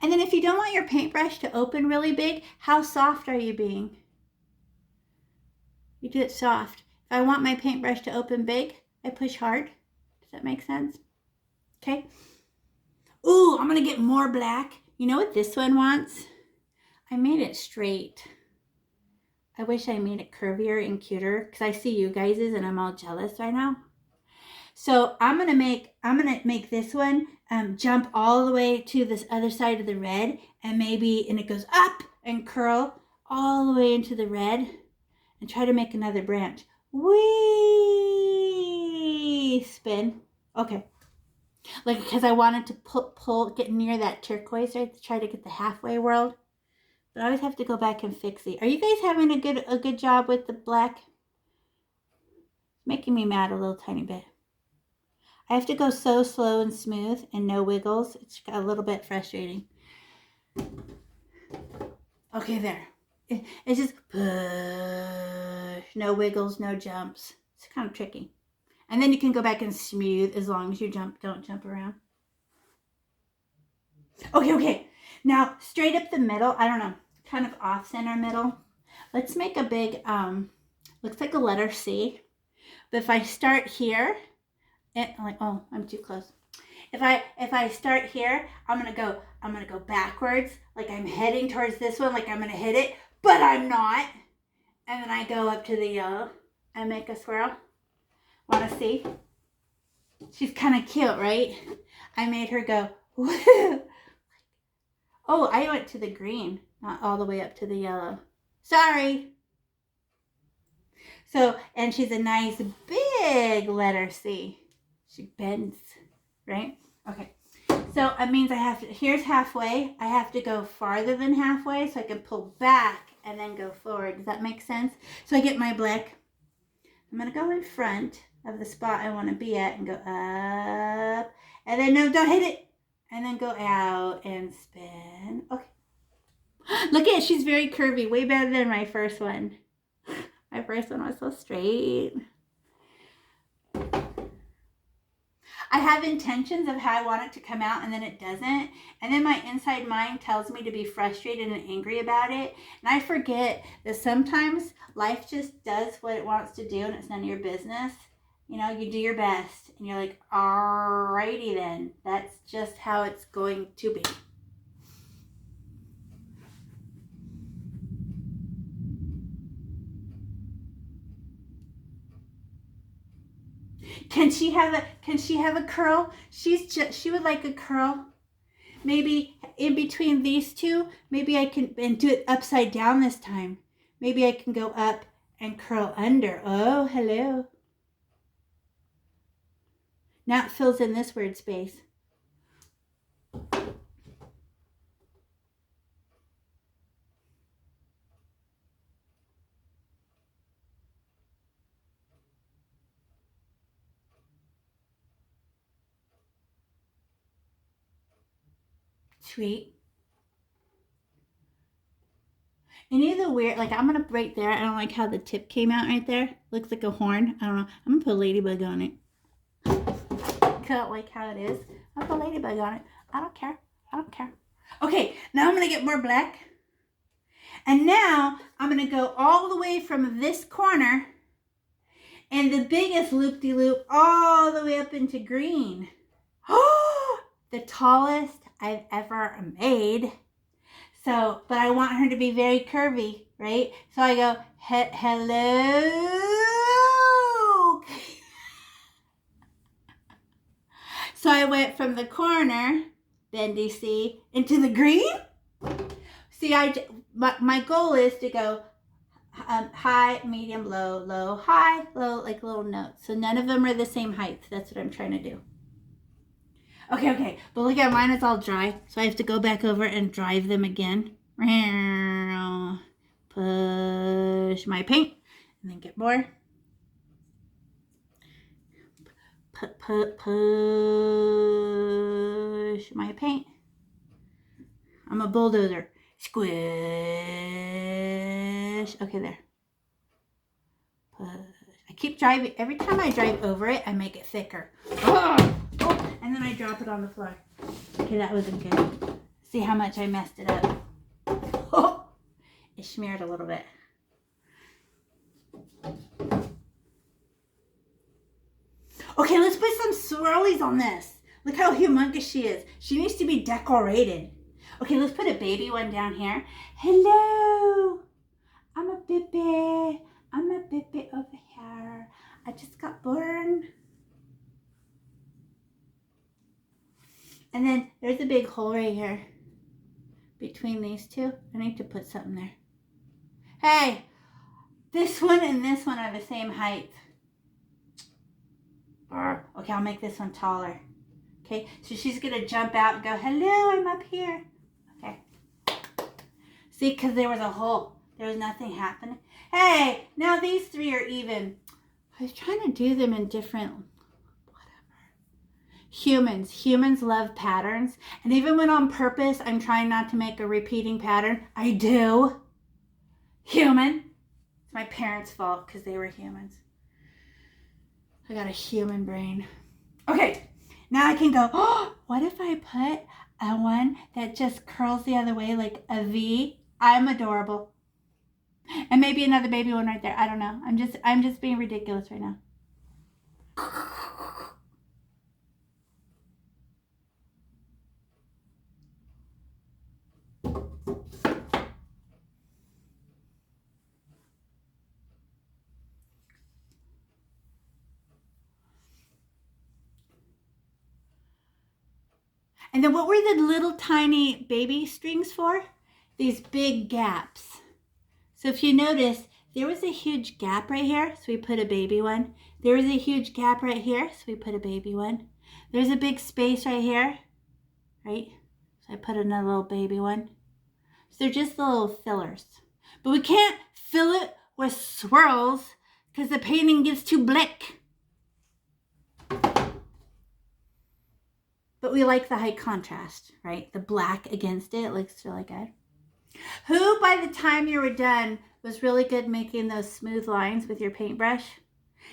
And then if you don't want your paintbrush to open really big, how soft are you being? You do it soft. If I want my paintbrush to open big, I push hard. Does that make sense? Okay. Ooh, I'm going to get more black. You know what this one wants? I made it straight. I wish I made it curvier and cuter because I see you guys's and I'm all jealous right now. So I'm gonna make this one jump all the way to this other side of the red, and it goes up and curl all the way into the red, and try to make another branch. Whee! Spin. Okay. Like, because I wanted to get near that turquoise, right? To try to get the halfway world. But I always have to go back and fix it. Are you guys having a good job with the black? It's making me mad a little tiny bit. I have to go so slow and smooth and no wiggles. It's a little bit frustrating. Okay, there. It's just push. No wiggles, no jumps. It's kind of tricky. And then you can go back and smooth as long as you don't jump around. Okay. Now, straight up the middle, I don't know, kind of off-center middle. Let's make a big, looks like a letter C. But if I start here, I'm too close. If I start here, I'm gonna go backwards, like I'm heading towards this one, like I'm gonna hit it, but I'm not. And then I go up to the yellow and make a swirl. Wanna see? She's kind of cute, right? I made her go, woo. Oh, I went to the green, not all the way up to the yellow. Sorry. So, and she's a nice big letter C. She bends, right? Okay. So it means here's halfway. I have to go farther than halfway so I can pull back and then go forward. Does that make sense? So I get my black. I'm going to go in front of the spot I want to be at and go up. And then, no, don't hit it. And then go out and spin. Okay. Look at it. She's very curvy. Way better than my first one. My first one was so straight. I have intentions of how I want it to come out, and then it doesn't. And then my inside mind tells me to be frustrated and angry about it. And I forget that sometimes life just does what it wants to do, and it's none of your business. You know, you do your best. And you're like, alrighty then. That's just how it's going to be. Can she have a curl? She would like a curl. Maybe in between these two, maybe I can do it upside down this time. Maybe I can go up and curl under. Oh, hello. Now it fills in this weird space. Sweet. Any of the weird, like I'm going to right there. I don't like how the tip came out right there. Looks like a horn. I don't know. I'm going to put a ladybug on it. I don't like how it is. I'll put a ladybug on it. I don't care. Okay, now I'm going to get more black. And now I'm going to go all the way from this corner and the biggest loop-de-loop all the way up into green. Oh, the tallest I've ever made. So, but I want her to be very curvy, right? So I go, hello. So I went from the corner, bendy C, into the green. See, my goal is to go high, medium, low, low, high, low, like little notes. So none of them are the same height. That's what I'm trying to do. Okay. But look at mine, it's all dry. So I have to go back over and drive them again. Push my paint. And then get more. Push my paint. I'm a bulldozer. Squish. Okay, there. Push. I keep driving. Every time I drive over it, I make it thicker. Oh, and then I drop it on the floor. Okay, that wasn't good. See how much I messed it up. Oh, it smeared a little bit. Okay, let's put some swirlies on this. Look how humongous she is. She needs to be decorated. Okay, let's put a baby one down here. Hello. I'm a baby. I'm a baby over here. I just got born. And then there's a big hole right here between these two. I need to put something there. Hey, this one and this one are the same height. Okay, I'll make this one taller. Okay, so she's going to jump out and go, hello, I'm up here. Okay. See, because there was a hole. There was nothing happening. Hey, now these three are even. I was trying to do them in different, whatever. Humans love patterns. And even when on purpose, I'm trying not to make a repeating pattern, I do. Human. It's my parents' fault because they were humans. I got a human brain. Okay, now I can go, oh, what if I put a one that just curls the other way like a V? I'm adorable. And maybe another baby one right there. I don't know. I'm just being ridiculous right now. And then what were the little tiny baby strings for? These big gaps. So if you notice, there was a huge gap right here, so we put a baby one. There was a huge gap right here, so we put a baby one. There's a big space right here, right? So I put another little baby one. So they're just the little fillers. But we can't fill it with swirls because the painting gets too black. But we like the high contrast, right? The black against it looks really good. Who, by the time you were done, was really good making those smooth lines with your paintbrush?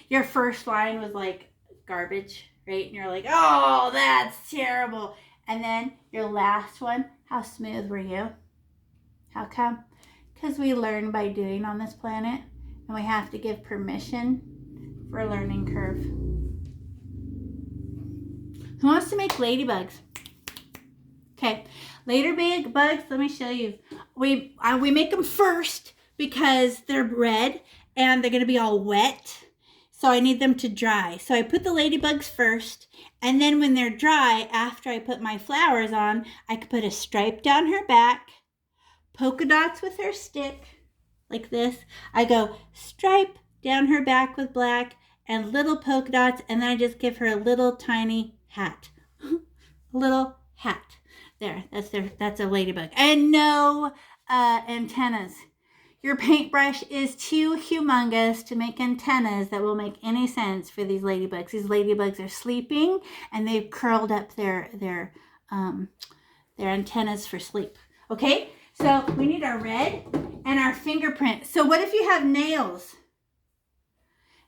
Your first line was like garbage, right? And you're like, oh, that's terrible. And then your last one, how smooth were you? How come? Because we learn by doing on this planet, and we have to give permission for a learning curve. Who wants to make ladybugs? Okay, ladybugs, let me show you. We make them first because they're red and they're going to be all wet. So I need them to dry. So I put the ladybugs first, and then when they're dry, after I put my flowers on, I could put a stripe down her back, polka dots with her stick, like this. I go stripe down her back with black and little polka dots, and then I just give her a little tiny hat. A little hat. There, that's a ladybug. And no antennas. Your paintbrush is too humongous to make antennas that will make any sense for these ladybugs. These ladybugs are sleeping and they've curled up their antennas for sleep. Okay, so we need our red and our fingerprint. So what if you have nails?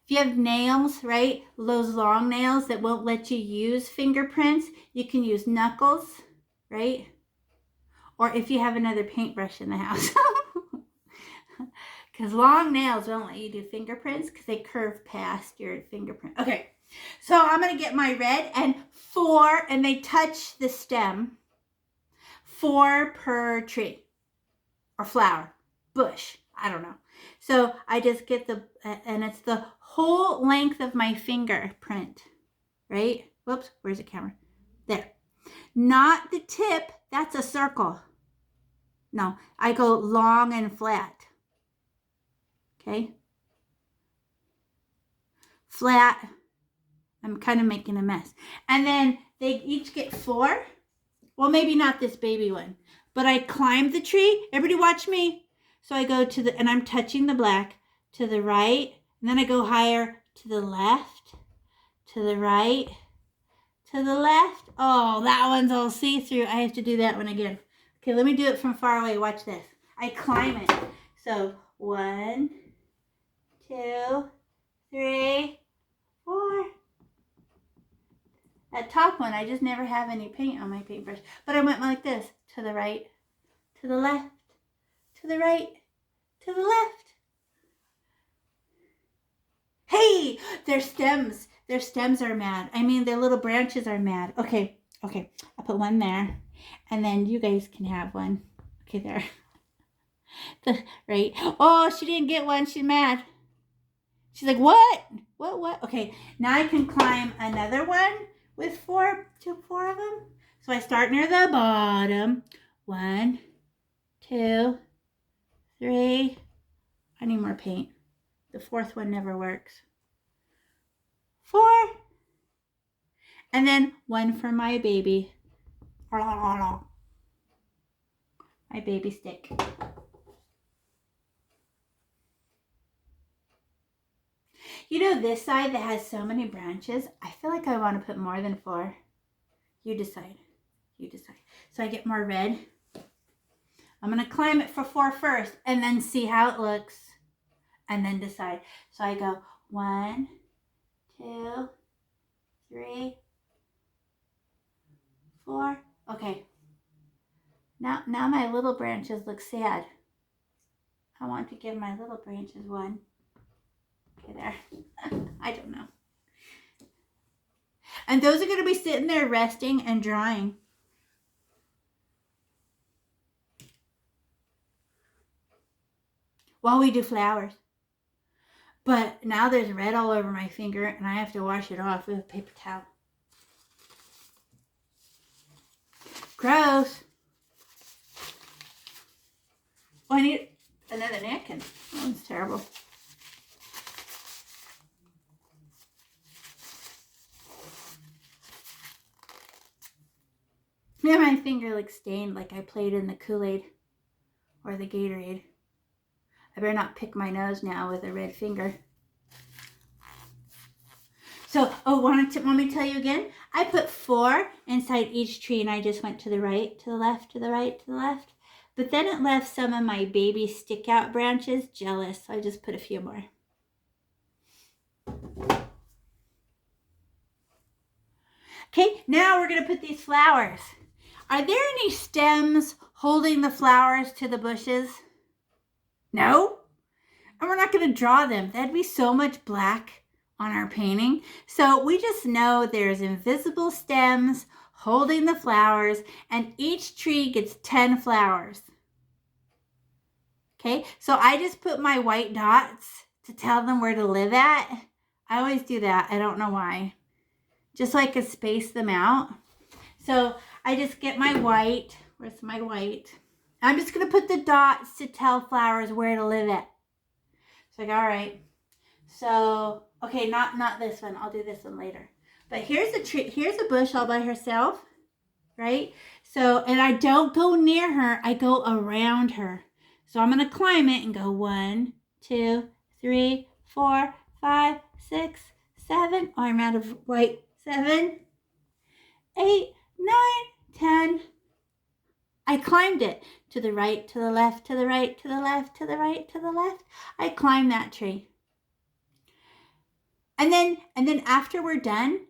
If you have nails, right, those long nails that won't let you use fingerprints, you can use knuckles, right? Or if you have another paintbrush in the house. Because long nails won't let you do fingerprints because they curve past your fingerprint. Okay, so I'm going to get my red and 4, and they touch the stem. 4 per tree or flower, bush, I don't know. So I just get and it's the whole length of my fingerprint, right? Whoops, where's the camera? There. Not the tip, that's a circle. No, I go long and flat. Okay? Flat. I'm kind of making a mess. And then they each get 4. Well, maybe not this baby one. But I climb the tree. Everybody watch me. So I go and I'm touching the black to the right. And then I go higher to the left, to the right, to the left. Oh, that one's all see-through. I have to do that one again. Okay, let me do it from far away. Watch this. I climb it. So 1, 2, 3, 4. That top one, I just never have any paint on my paintbrush. But I went like this. To the right, to the left, to the right, to the left. Hey, their stems. Their stems are mad. I mean, their little branches are mad. Okay. I put one there. And then you guys can have one. Okay, there. Right. Oh, she didn't get one. She's mad. She's like, what? What? Okay, now I can climb another one with 4 of them. So I start near the bottom. 1, 2, 3. I need more paint. The 4th one never works. 4. And then 1 for my baby. My baby stick. You know this side that has so many branches, I feel like I want to put more than 4. You decide. So I get more red. I'm going to climb it for 4 first and then see how it looks and then decide. So I go 1, 2, 3, 4. Okay. Now my little branches look sad. I want to give my little branches 1. Okay, there. I don't know. And those are going to be sitting there resting and drying. While we do flowers. But now there's red all over my finger and I have to wash it off with a paper towel. Gross. Oh, I need another napkin. That one's terrible. Now my finger looks stained like I played in the Kool-Aid or the Gatorade. I better not pick my nose now with a red finger. So, want me to tell you again? I put 4 inside each tree and I just went to the right, to the left, to the right, to the left. But then it left some of my baby stick out branches jealous. So I just put a few more. Okay, now we're going to put these flowers. Are there any stems holding the flowers to the bushes? No? And we're not going to draw them. That'd be so much black on our painting. So we just know there's invisible stems holding the flowers and each tree gets 10 flowers. Okay, so I just put my white dots to tell them where to live at. I always do that. I don't know why. Just so I can space them out. So I just get my white. Where's my white? I'm just going to put the dots to tell flowers where to live at. So like, all right. So, okay, not this one. I'll do this one later. But here's a tree. Here's a bush all by herself, right? So, and I don't go near her. I go around her. So I'm going to climb it and go 1, 2, 3, 4, 5, 6, 7. Oh, I'm out of white. 7, 8, 9, 10. I climbed it to the right, to the left, to the right, to the left, to the right, to the left. I climbed that tree. And then after we're done,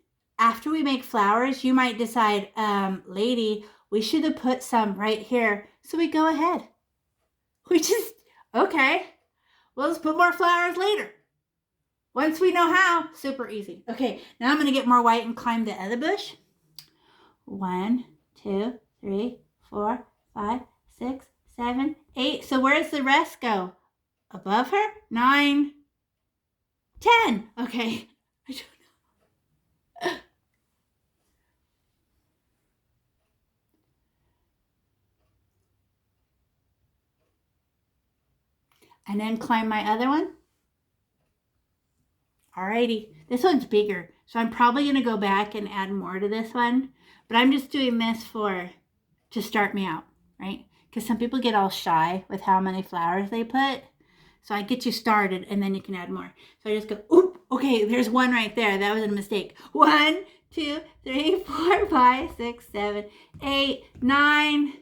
after we make flowers, you might decide, lady, we should have put some right here. So we go ahead. We just, okay, well, let's put more flowers later. Once we know how, super easy. Okay, now I'm going to get more white and climb the other bush. 1, 2, 3, 4, 5, 6, 7, 8. So where does the rest go? Above her? 9, 10. Okay. I don't know. And then climb my other one. Alrighty. This one's bigger. So I'm probably going to go back and add more to this one. But I'm just doing this to start me out, right? Because some people get all shy with how many flowers they put. So I get you started and then you can add more. So I just go, oop, okay, there's one right there. That was a mistake. 1, 2, 3, 4, 5, 6, 7, 8, 9,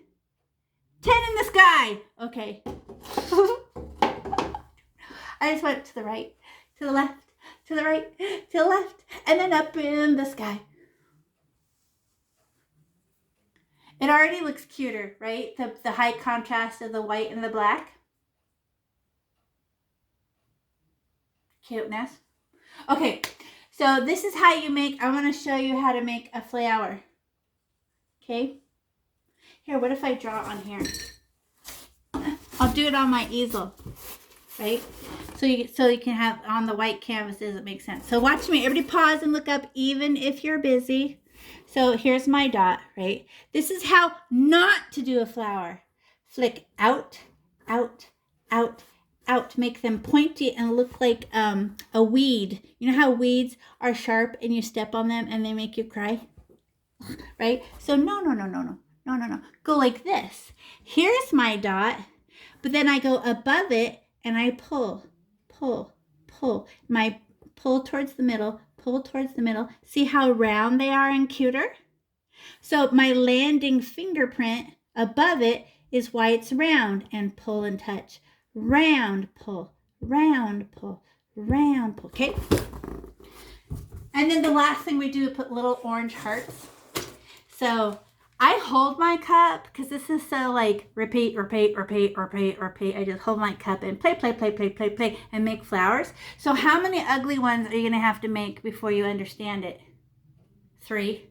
10 in the sky. Okay. I just went to the right, to the left, to the right, to the left, and then up in the sky. It already looks cuter, right? The high contrast of the white and the black. Cuteness. Okay, so this is how you make, I want to show you how to make a flower. Okay. Here, what if I draw on here? I'll do it on my easel, right? So you can have on the white canvases, it makes sense. So watch me. Everybody pause and look up, even if you're busy. So here's my dot, right? This is how not to do a flower. Flick out, out, out, out. Make them pointy and look like a weed. You know how weeds are sharp and you step on them and they make you cry? Right? So no. Go like this. Here's my dot, but then I go above it and I pull. My pull towards the middle, pull towards the middle. See how round they are and cuter? So my landing fingerprint above it is why it's round, and pull and touch. Round, pull, round, pull, round, pull. Okay? And then the last thing we do is put little orange hearts. So I hold my cup because this is so like repeat. I just hold my cup and play and make flowers. So how many ugly ones are you going to have to make before you understand it? 3.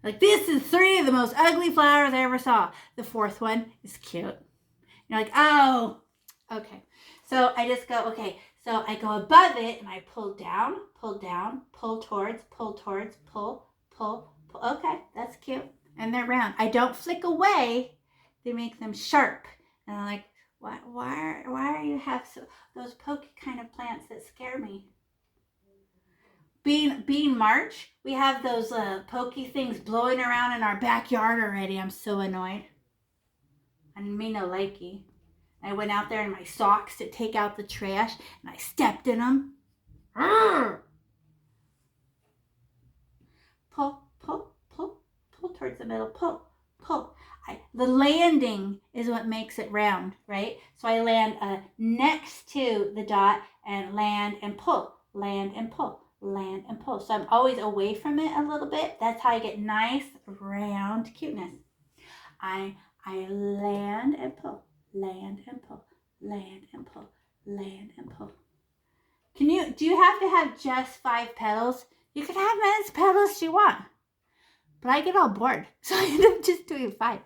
Like, this is 3 of the most ugly flowers I ever saw. The 4th one is cute. You're like, oh, okay. So I just go, okay. So I go above it and I pull down, pull towards, pull. Okay, that's cute. And they're round. I don't flick away. They make them sharp. And I'm like, why are you have those pokey kind of plants that scare me? Being March, we have those pokey things blowing around in our backyard already. I'm so annoyed. I me no likey. I went out there in my socks to take out the trash and I stepped in them. Pull towards the middle. Pull. The landing is what makes it round, right? So I land next to the dot and land and pull. So I'm always away from it a little bit. That's how I get nice round cuteness. I land and pull. Do you have to have just 5 petals? You can have as many petals as you want. But I get all bored, so I end up just doing 5.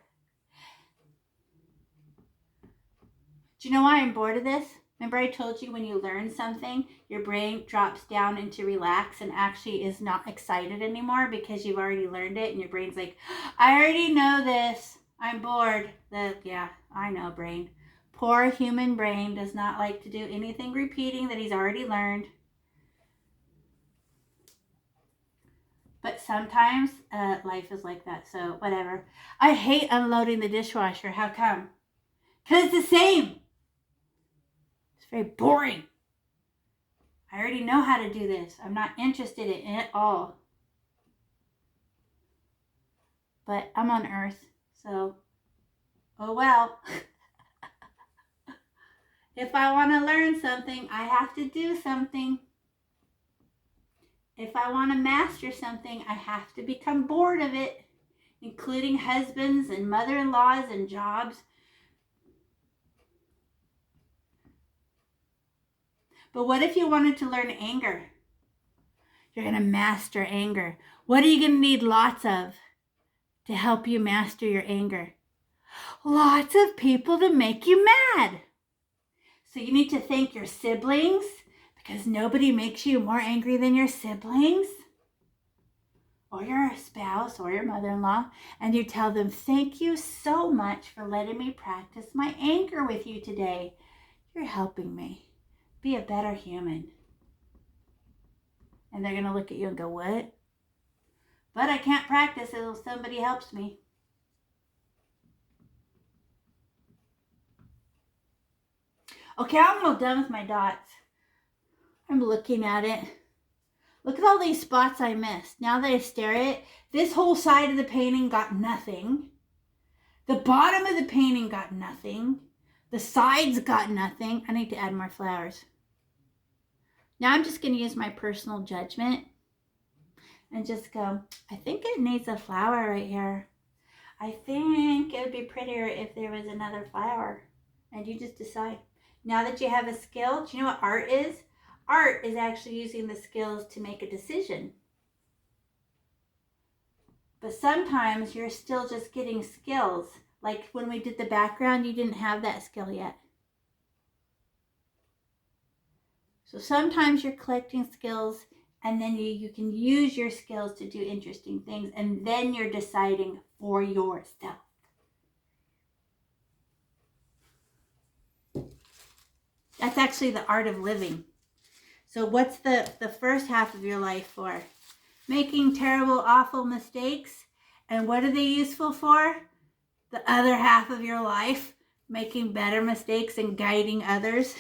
Do you know why I'm bored of this? Remember I told you when you learn something, your brain drops down into relax and actually is not excited anymore because you've already learned it and your brain's like, I already know this. I'm bored. Yeah, I know, brain. Poor human brain does not like to do anything repeating that he's already learned. But sometimes life is like that, so whatever. I hate unloading the dishwasher. How come? Because it's the same. It's very boring. I already know how to do this. I'm not interested in it at all. But I'm on Earth, so oh well. If I want to learn something, I have to do something. If I want to master something, I have to become bored of it, including husbands and mother-in-laws and jobs. But what if you wanted to learn anger? You're going to master anger. What are you going to need lots of to help you master your anger? Lots of people to make you mad. So you need to thank your siblings, because nobody makes you more angry than your siblings or your spouse or your mother-in-law. And you tell them, thank you so much for letting me practice my anger with you today. You're helping me be a better human. And they're going to look at you and go, what? But I can't practice until somebody helps me. Okay, I'm all done with my dots. I'm looking at it. Look at all these spots I missed. Now that I stare at it, this whole side of the painting got nothing. The bottom of the painting got nothing. The sides got nothing. I need to add more flowers. Now I'm just going to use my personal judgment and just go, I think it needs a flower right here. I think it would be prettier if there was another flower. And you just decide. Now that you have a skill, do you know what art is? Art is actually using the skills to make a decision. But sometimes you're still just getting skills. Like when we did the background, you didn't have that skill yet. So sometimes you're collecting skills and then you can use your skills to do interesting things, and then you're deciding for yourself. That's actually the art of living. So what's the first half of your life for? Making terrible, awful mistakes. And what are they useful for? The other half of your life, making better mistakes and guiding others.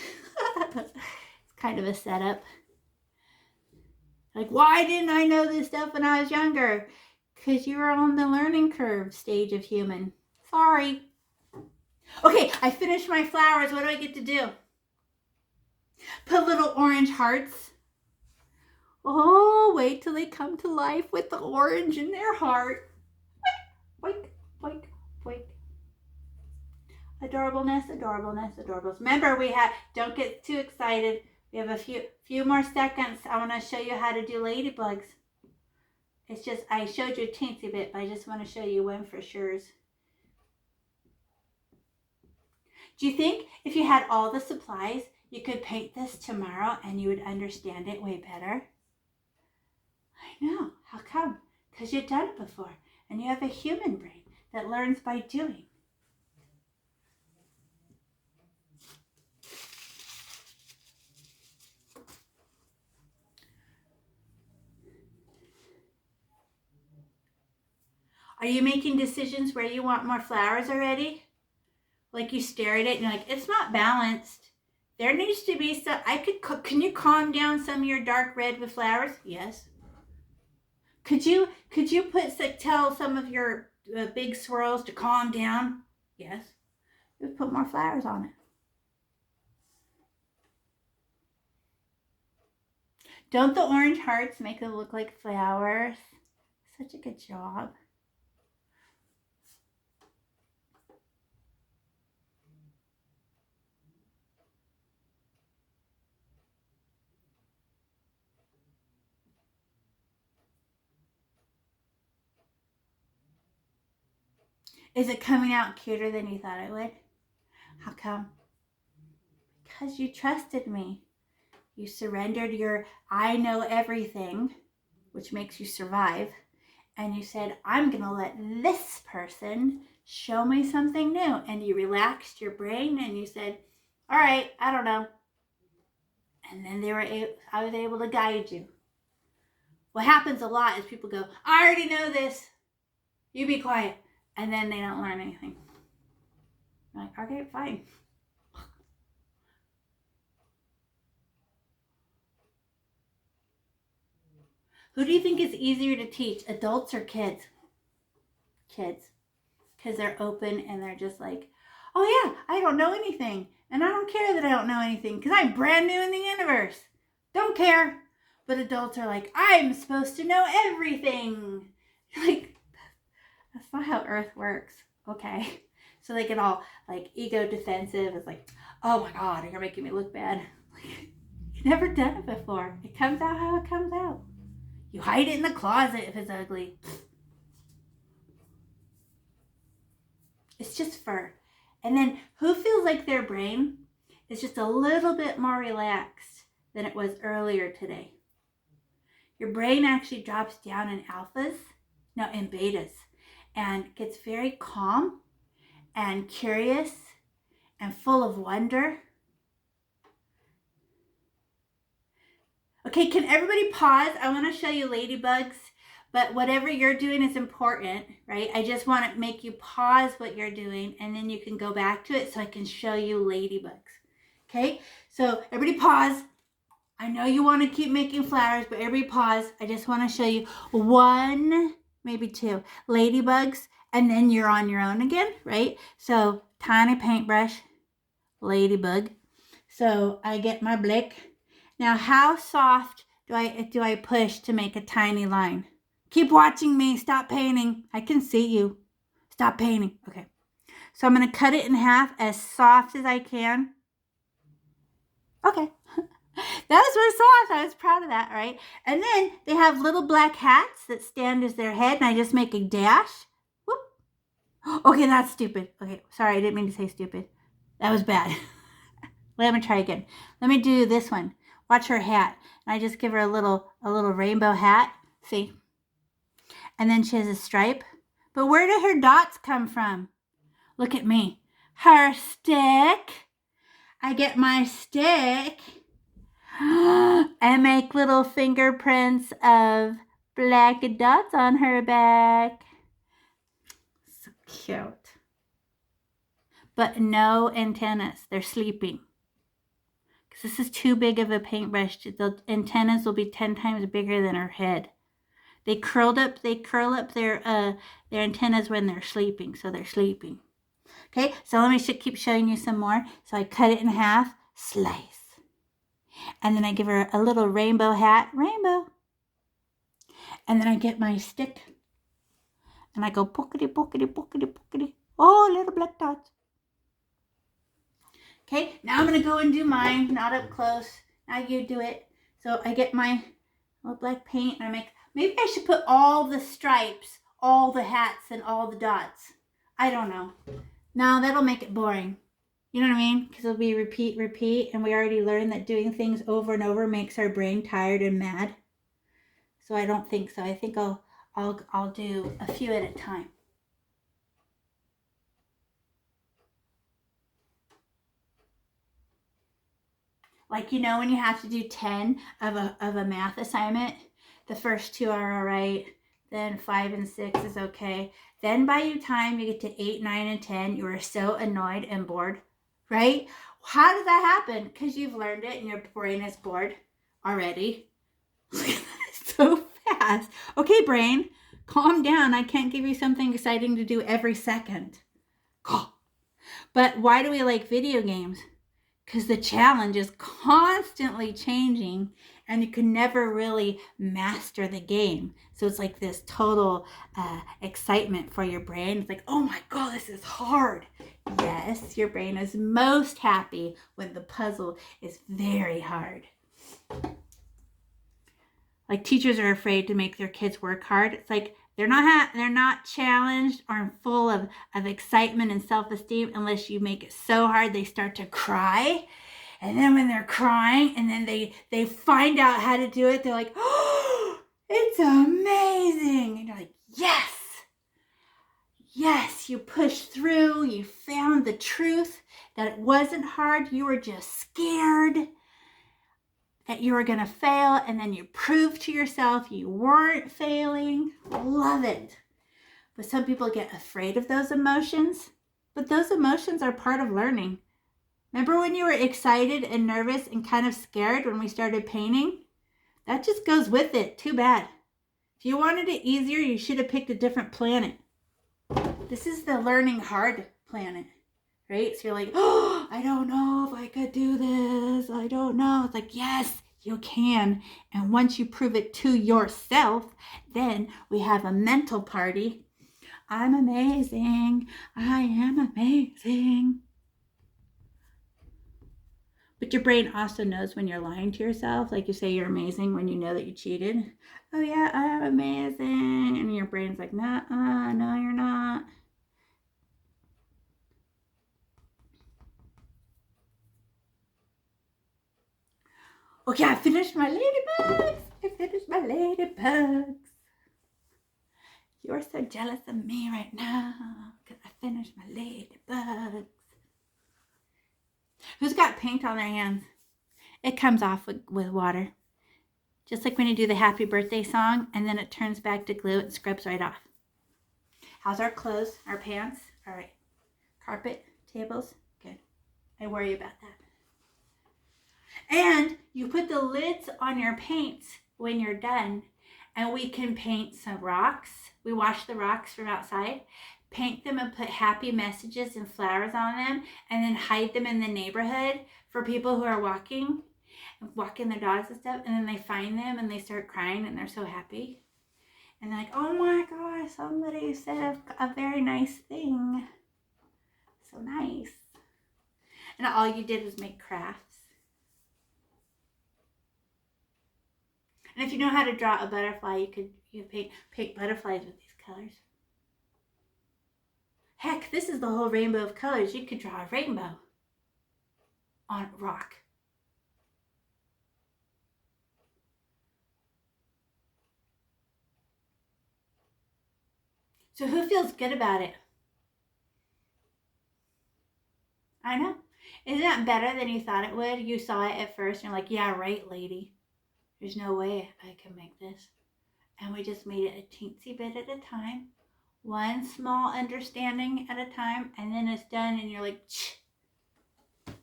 It's kind of a setup. Like, why didn't I know this stuff when I was younger? Because you were on the learning curve stage of human. Sorry. Okay, I finished my flowers. What do I get to do? Put little orange hearts. Oh, wait till they come to life with the orange in their heart. Boink, boink, boink. Adorableness, adorableness, adorableness. Remember, don't get too excited. We have a few more seconds. I want to show you how to do ladybugs. It's just, I showed you a teensy bit, but I just want to show you one for sure. Do you think if you had all the supplies, you could paint this tomorrow and you would understand it way better? I know. How come? Because you've done it before and you have a human brain that learns by doing. Are you making decisions where you want more flowers already? Like you stare at it and you're like, it's not balanced. There needs to be some, can you calm down some of your dark red with flowers? Yes. Could you tell some of your big swirls to calm down? Yes. Just put more flowers on it. Don't the orange hearts make it look like flowers? Such a good job. Is it coming out cuter than you thought it would? How come? Because you trusted me. You surrendered your I know everything, which makes you survive. And you said, I'm going to let this person show me something new. And you relaxed your brain and you said, all right, I don't know. And then I was able to guide you. What happens a lot is people go, I already know this. You be quiet. And then they don't learn anything. I'm like, okay, fine. Who do you think is easier to teach, adults or kids? Kids. Because they're open and they're just like, oh yeah, I don't know anything. And I don't care that I don't know anything because I'm brand new in the universe. Don't care. But adults are like, I'm supposed to know everything. Like, that's not how Earth works. Okay. So they get all like ego defensive. It's like, oh my God, you're making me look bad. Like, you've never done it before. It comes out how it comes out. You hide it in the closet if it's ugly. It's just fur. And then who feels like their brain is just a little bit more relaxed than it was earlier today? Your brain actually drops down in in betas, and gets very calm and curious and full of wonder. Okay, can everybody pause? I want to show you ladybugs, but whatever you're doing is important, right? I just want to make you pause what you're doing, and then you can go back to it so I can show you ladybugs. Okay, so everybody pause. I know you want to keep making flowers, but everybody pause. I just want to show you one, maybe two ladybugs, and then you're on your own again, right? So tiny paintbrush, ladybug. So I get my blick Now, how soft do I push to make a tiny line? Keep watching me. Stop painting. I can see you. Stop painting. Okay. So I'm going to cut it in half as soft as I can. Okay. That was really soft. I was proud of that, right? And then they have little black hats that stand as their head, and I just make a dash. Whoop. Okay, that's stupid. Okay, sorry, I didn't mean to say stupid. That was bad. Let me try again. Let me do this one. Watch her hat. And I just give her a little rainbow hat. See? And then she has a stripe. But where did her dots come from? Look at me. Her stick. I get my stick and make little fingerprints of black dots on her back. So cute. But no antennas. They're sleeping. Because this is too big of a paintbrush. The antennas will be 10 times bigger than her head. They curl up their antennas when they're sleeping. So they're sleeping. Okay, so let me keep showing you some more. So I cut it in half, slice. And then I give her a little rainbow hat, rainbow. And then I get my stick. And I go pookity, pookity, pookity, pookity. Oh, little black dots. Okay, now I'm going to go and do mine, not up close. Now you do it. So I get my little black paint and maybe I should put all the stripes, all the hats, and all the dots. I don't know. No, that'll make it boring. You know what I mean? Because it'll be repeat, and we already learned that doing things over and over makes our brain tired and mad. So I don't think so. I think I'll do a few at a time. Like, you know, when you have to do 10 of a math assignment, the first 2 are all right. Then 5 and 6 is okay. Then by the time you get to 8, 9, and 10, you are so annoyed and bored. Right? How does that happen? Because you've learned it and your brain is bored already. So fast. Okay, brain, calm down. I can't give you something exciting to do every second. But why do we like video games? Because the challenge is constantly changing and you can never really master the game. So it's like this total excitement for your brain. It's like, oh my God, this is hard. Yes, your brain is most happy when the puzzle is very hard. Like teachers are afraid to make their kids work hard. It's like they're not challenged or full of excitement and self-esteem unless you make it so hard they start to cry. And then when they're crying and then they find out how to do it, they're like, oh, it's amazing. And you're like, yes. Yes, you pushed through. You found the truth that it wasn't hard. You were just scared that you were going to fail. And then you proved to yourself you weren't failing. Love it. But some people get afraid of those emotions. But those emotions are part of learning. Remember when you were excited and nervous and kind of scared when we started painting? That just goes with it. Too bad. If you wanted it easier, you should have picked a different planet. This is the learning hard planet, right? So you're like, oh, I don't know if I could do this. I don't know. It's like, yes, you can. And once you prove it to yourself, then we have a mental party. I'm amazing. I am amazing. But your brain also knows when you're lying to yourself. Like you say you're amazing when you know that you cheated. Oh yeah, I am amazing. And your brain's like, no, you're not. Okay, I finished my ladybugs. You're so jealous of me right now because I finished my ladybugs. Who's got paint on their hands? It comes off with water. Just like when you do the happy birthday song and then it turns back to glue, it scrubs right off. How's our clothes, our pants? All right. Carpet, tables, good. I worry about that. And you put the lids on your paints when you're done, and we can paint some rocks. We wash the rocks from outside, paint them and put happy messages and flowers on them, and then hide them in the neighborhood for people who are walking. and walking their dogs and stuff, and then they find them and they start crying and they're so happy. And they're like, oh my gosh, somebody said a very nice thing. So nice. And all you did was make crafts. And if you know how to draw a butterfly, you could paint butterflies with these colors. Heck, this is the whole rainbow of colors. You could draw a rainbow on rock. So who feels good about it? I know. Isn't that better than you thought it would? You saw it at first and you're like, yeah, right, lady. There's no way I can make this. And we just made it a teensy bit at a time. One small understanding at a time. And then it's done and you're like,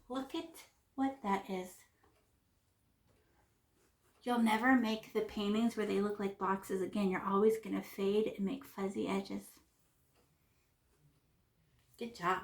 look at what that is. You'll never make the paintings where they look like boxes again. You're always going to fade and make fuzzy edges. Good job.